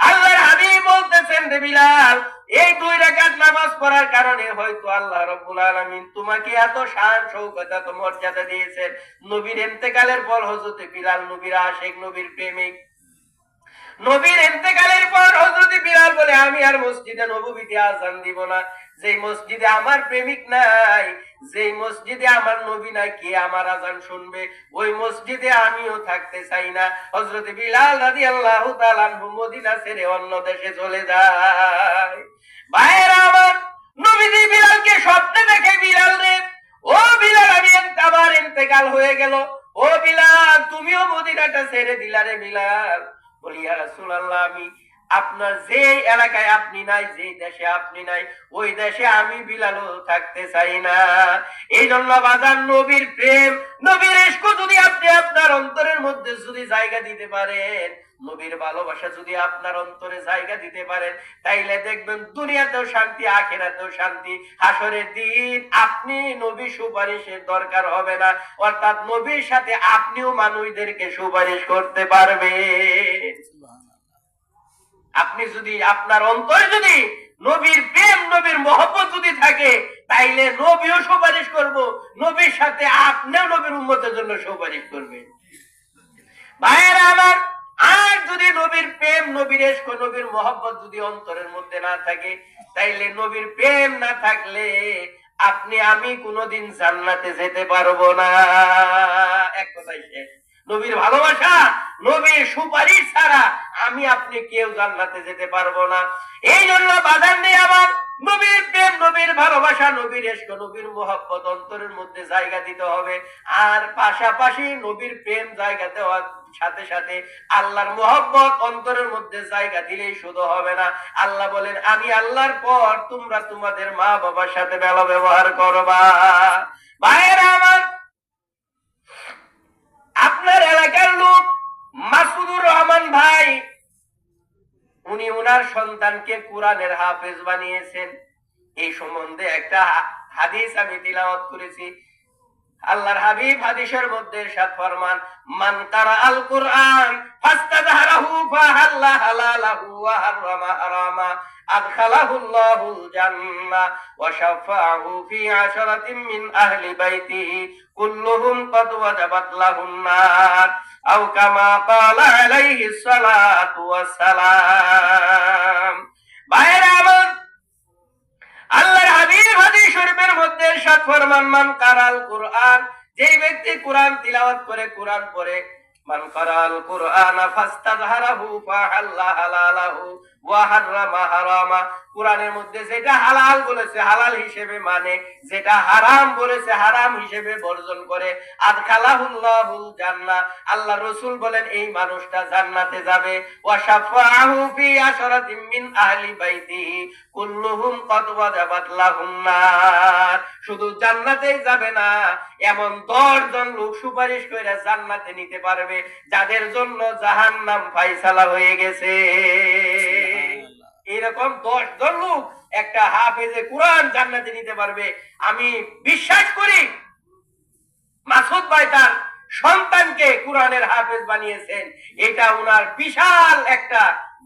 আল্লাহর হাবিব বলতেছেন, রে বিলাল, এই 2 রাকাত নামাজ পড়ার কারণে হয়তো আল্লাহ রাব্বুল আলামিন তোমাকে এত শান শৌকত, এত মর্যাদা দিয়েছেন। নবীর ইন্তেকালের পর হযরত বিলাল নবীর আশিক, নবীর প্রেমিক। নবীর ইন্তেকালের পর হযরত বিলাল বলে, আমি আর মসজিদে নববীতে আযান দিব না। যেই মসজিদে আমার প্রেমিক নাই, যেই মসজিদে আমার নবী নাই, কে আমার আযান শুনবে? ওই মসজিদে আমিও থাকতে চাই না। হযরত বিলাল রাদিয়াল্লাহু তাআলা আনহু মদিনা ছেড়ে অন্য দেশে চলে যায়। ভাইরা আমার, নবীজি বিলালকে স্বপ্নে দেখে, বিলাল রে, ও বিলাল, আমি আমার ইন্তেকাল হয়ে গেল, ও বিলাল তুমিও মদিনাটা ছেড়ে দিলা রে বিলাল। বলি, ইয়া রাসূলুল্লাহ, আমি আপনার যে এলাকায় আপনি নাই, যে দেশে আপনি নাই, ওই দেশে আমি বিলালও থাকতে চাই না। এই জন্য বাজার নবীর প্রেম, নবীর ইশক যদি আপনি আপনার অন্তরের মধ্যে যদি জায়গা দিতে পারেন, নবীর ভালোবাসা যদি আপনার অন্তরে জায়গা দিতে পারেন, তাইলে দেখবেন দুনিয়াতেও শান্তি, আখিরাতেও শান্তি। হাসরের দিন আপনি নবী সুপারিশের দরকার হবে না, অর্থাৎ নবীর সাথে আপনিও মানুষদেরকে সুপারিশ করতে পারবেন। আপনি যদি আপনার অন্তরে যদি নবীর প্রেম, নবীর মহব্বত যদি থাকে, তাইলে নবীও সুপারিশ করব, নবীর সাথে আপনিও নবীর উম্মতের জন্য সুপারিশ করবেন। ভাইয়েরা আমার, আর যদি নবীর প্রেম, নবীর ইশক, নবীর মহব্বত যদি অন্তরের মধ্যে না থাকে, তাইলে নবীর প্রেম না থাকলে আপনি আমি কোনোদিন জান্নাতে যেতে পারবো না। এক কথাই শেষ। নবীর ভালোবাসা, নবীর সুপারিশ ছাড়া আমি আপনি কেউ জান্নাতে যেতে পারবো না। এই জন্য বাজার নেই আমার নবীর প্রেম, নবীর ভালোবাসা, নবীর ইশক, নবীর মোহাব্বত অন্তরের মধ্যে জায়গা দিতে হবে। আর পাশাপাশি নবীর প্রেম জায়গা দেওয়ার সাথে সাথে আল্লাহর মোহাব্বত অন্তরের মধ্যে জায়গা দিলেই শুধু হবে না। আল্লাহ বলেন আমি আল্লাহর পর তোমরা তোমাদের মা বাবার সাথে ভালো ব্যবহার করবা। ভাইয়েরা আমার, আপনার এলাকার লোক মাসুদুর রহমান ভাই, উনি ওনার সন্তানকে কোরআনের হাফেজ বানিয়েছেন। এই সম্বন্ধে একটা হাদিস আমি তিলাওয়াত করেছি। আল্লাহর হাবিব হাদিসের মধ্যে ইরশাদ ফরমান, মান কারা আল কুরআন ফাস্তাযহারাহু ফাহাল্লা হালালাহু ওয়া হারামা হারামা আদখালাহুল্লাহুল জান্নাহ ওয়া শাফাআহু ফি আশরাতিন মিন আহলি বাইতিহি কুল্লুহুম ক্বাদ ওয়াজাবাত লাহুন নার আও কামা ক্বালা আলাইহিস সালাতু ওয়াস সালাম। ভাইরা আমার, আল্লাহর হাবিব হাদিস শরীফের মধ্যে ইরশাদ ফরমান, মান কারাল কুরআন, যেই ব্যক্তি কোরআন তিলাওয়াত করে, কোরআন পড়ে, মান কারাল কুরআন ফাস্তাযহারাহু ফাহাল্লা হালালাহু ওয়া হারামা হারামা, কোরআনের মধ্যে যেটা হালাল বলেছে হালাল হিসেবে মানে, যেটা হারাম বলেছে হারাম হিসেবে বর্জন করে, আদখালাহুল্লাহুল জান্নাহ, আল্লাহ রাসূল বলেন এই মানুষটা জান্নাতে যাবে। ওয়া শাফাআহু ফি আশরাতিন মিন আহলি বাইতিহি কুল্লুহুম ক্বাদ ওয়াজাবাত লাহুন নার, শুধু জান্নাতেই যাবে না, এমন 10 জন লোক সুপারিশ করে জান্নাতে নিতে পারবে যাদের জন্য জাহান্নাম ফয়সালা হয়ে গেছে। এরকম 10 জন লোক একটা হাফেজে কোরআন জান্নাতে নিতে পারবে। আমি বিশ্বাস করি মাসুদ ভাই তার সন্তানকে কোরআনের হাফেজ বানিয়েছেন, এটা ওনার বিশাল একটা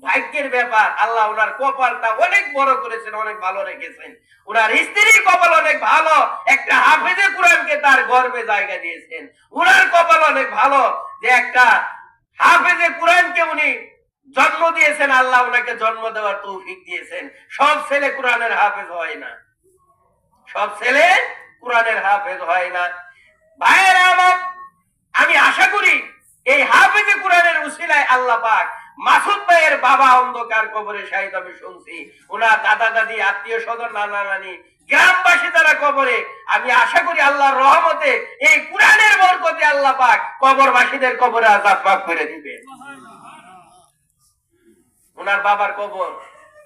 ভাগ্যের ব্যাপার। আল্লাহ ওনার কপালটা অনেক বড় করেছেন, অনেক ভালো রেখেছেন। ওনার স্ত্রীর কপাল অনেক ভালো, একটা হাফেজে কোরআনকে তার গর্বে জায়গা দিয়েছেন। ওনার কপাল অনেক ভালো যে একটা হাফেজে কোরআনকে উনি জন্ম দিয়েছেন, আল্লাহ ওনাকে জন্ম দেওয়ার তৌফিক দিয়েছেন। সব ছেলে কোরআনের হাফেজ হয় না, সব ছেলে কোরআনের হাফেজ হয় না। ভাইয়েরা আমার, আমি আশা করি এই হাফেজে কোরআনের উসিলায় আল্লাহ পাক মাসুদ ভাইয়ের বাবা অন্ধকার কবরে শাহিদ, আমি শুনছি ওনার দাদা দাদি আত্মীয় স্বজন নানা নানি গ্রামবাসী যারা কবরে, আমি আশা করি আল্লাহর রহমতে এই কোরআনের বরকতে আল্লাহ পাক কবরবাসীদের কবরে আযাব মাফ করে দিবেন। ওনার বাবার কবর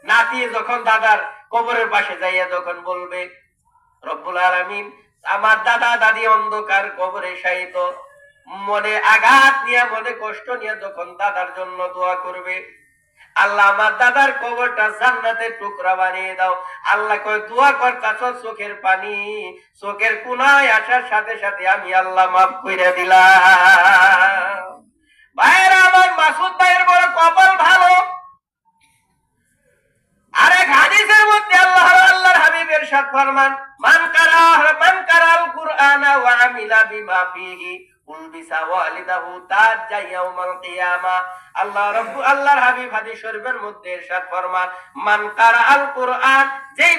নাতি যখন দাদার কবরের পাশে যাইয়া যখন বলবে, রব্বুল আলামিন আমার দাদা দাদি অন্ধকার কবরে শায়িত, মনে আঘাত নিয়ে মনে কষ্ট নিয়ে যখন দাদার জন্য দোয়া করবে, আল্লাহ আমার দাদার কবরটা জান্নাতের টুকরা বানিয়ে দাও। আল্লাহ কয় দোয়া কর চাচা, চোখের পানি চোখের কোনায় আসার সাথে সাথে আমি আল্লাহ মাফ করে দিলাম। ভাইয়েরা আমার, মাসুদ ভাইয়ের বড় কপাল ভালো। আরেক হাদিসের মধ্যে আল্লাহর হাবিব ইরশাদ ফরমান, মান কারাল কুরআনা ওয়া আমিলা বিমা ফিহি উলবিসা ওয়ালিদাহু তাজ্জা ইয়াউমাল কিয়ামা। আল্লাহর হাবিব হাদিস শরীফের মধ্যে ইরশাদ ফরমান, মান কারাল কুরআন, যেই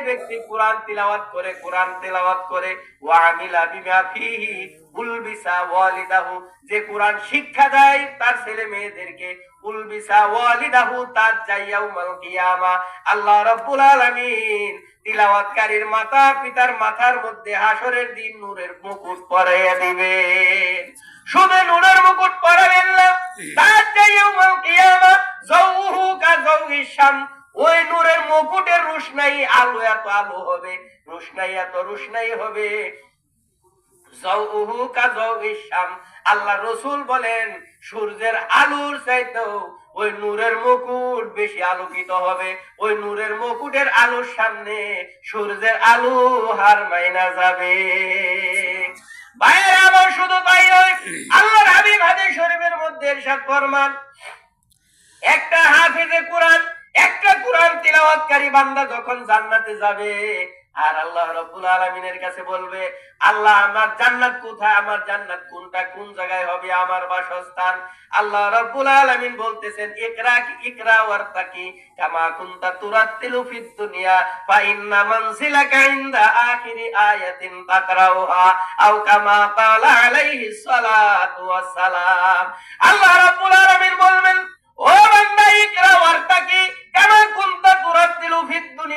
ব্যক্তি কোরআন তিলাওয়াত করে ওয়া আমিলা বিমা ফিহি উলবিসা ওয়ালিদাহু, যে কোরআন শিক্ষা দেয় তার ছেলে মেয়েদেরকে, উলবিসা ওয়ালিদাহু তাজ্জা ইয়াউমাল কিয়ামা, আল্লাহ রাব্বুল আলামিন তিলাওয়াতকারীর মাতা পিতার মাথার মধ্যে হাসরের দিন নূরের মুকুট পরাইয়া দিবেন। শুধু নূরের মুকুট পরাবেন না, তাজ্জা ইয়াউমাল কিয়ামা যাওহু কাযাওয়িশ শাম, ওই নূরের মুকুটের রোশনাই আলো এত আলো হবে, রোশনাই এত রোশনাই হবে, যাওহু কাযাওয়িশ শাম, আল্লাহ রাসূল বলেন সূর্যের আলোর চাইতেও ওই নূরের মুকুট বেশি আলোকিত হবে। ওই নূরের মুকুটের আলোর সামনে সূর্যের আলো হার মাইনা যাবে। ভাইয়েরা আমার, শুধু তাই নয়, আল্লাহর হাবিব হাদিস শরীফের মধ্যে ইরশাদ ফরমান, একটা হাফেজে কোরআন, একটা কোরআন তিলাওয়াতকারী বান্দা যখন জান্নাতে যাবে, আর আল্লাহ রাব্বুল আলামিনের কাছে বলবে, আল্লাহ আমার জান্নাত কোথায়, আমার জান্নাত কোনটা, কোন জায়গায় হবে আমার বাসস্থান। আল্লাহ রাব্বুল আলামিন বলতেছেন, ইকরা ওয়ারতাকি কামা কুনতা তুরাতিলু ফিদ দুনিয়া ফা ইন্না মানজিলাকা ইনদা আখিরি আয়াতিন তাকরাউহা আও কামা ক্বালা আলাইহিস সালাতু ওয়াস সালাম। আল্লাহ রাব্বুল আলামিন বলবেন,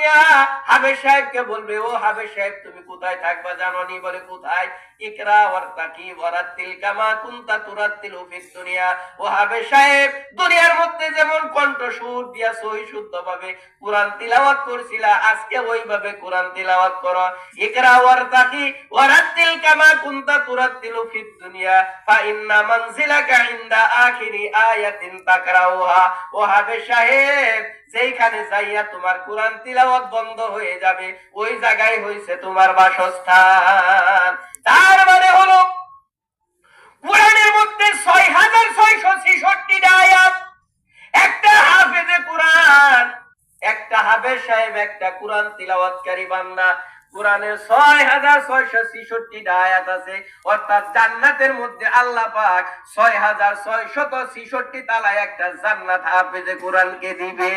দুনিয়া হাবেশ সাহেবকে বলবে, ও হাবেশ সাহেব তুমি কোথায় থাকবা জানোনি? বলে কোথায়? ইকরা ওয়ারতাকি ওয়ারাতিল কামা কুনতা তুরাতিলু ফিদ দুনিয়া। ও হাবেশ সাহেব দুনিয়ার মধ্যে যেমন কণ্ঠ সুর দিয়া সহি শুদ্ধভাবে কোরআন তিলাওয়াত করছিলা, আজকে ওইভাবে কোরআন তিলাওয়াত করো। ইকরা ওয়ারতাকি ওয়ারাতিল কামা কুনতা তুরাতিলু ফিদ দুনিয়া ফা ইন্না মানজিলাকা ইনদা আখিরি আয়াতিন তাকরাউহা। ও হাবেশ সাহেব যেইখানে যাইয়া তোমার কোরআন তিলাওয়াত বন্ধ হয়ে যাবে, ওই জায়গায় হইছে তোমার বাসস্থান। তার মানে হলো কোরআনের মধ্যে ৬৬৬৬টা আয়াত। একটা হাফেজে কোরআন, একটা হাফেজ সাহেব, একটা কোরআন তিলাওয়াতকারী বান্দা, কোরআনের ৬৬৬৬টা আয়াত আছে। অর্থাৎ জান্নাতের মধ্যে আল্লাহ পাক ৬৬৬৬ তালায় একটা জান্নাত হাফেজে কোরআনকে দিবে।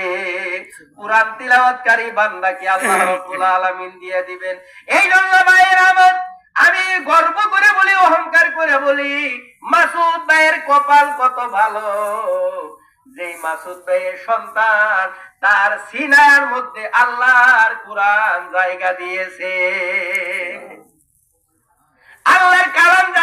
কোরআন তিলাওয়াতকারী বান্দাকে আল্লাহ রাব্বুল আলামিন দিয়ে দিবেন। এই জন্য ভাইয়েরা আমার, আমি গর্ব করে বলি, অহংকার করে বলি, মাসুদ ভাইয়ের কপাল কত ভালো। যে মাসুদ ভাইয়ের সন্তান, তার সিনার মধ্যে আল্লাহর কোরআন জায়গা দিয়েছে, আল্লাহর কালাম জায়গা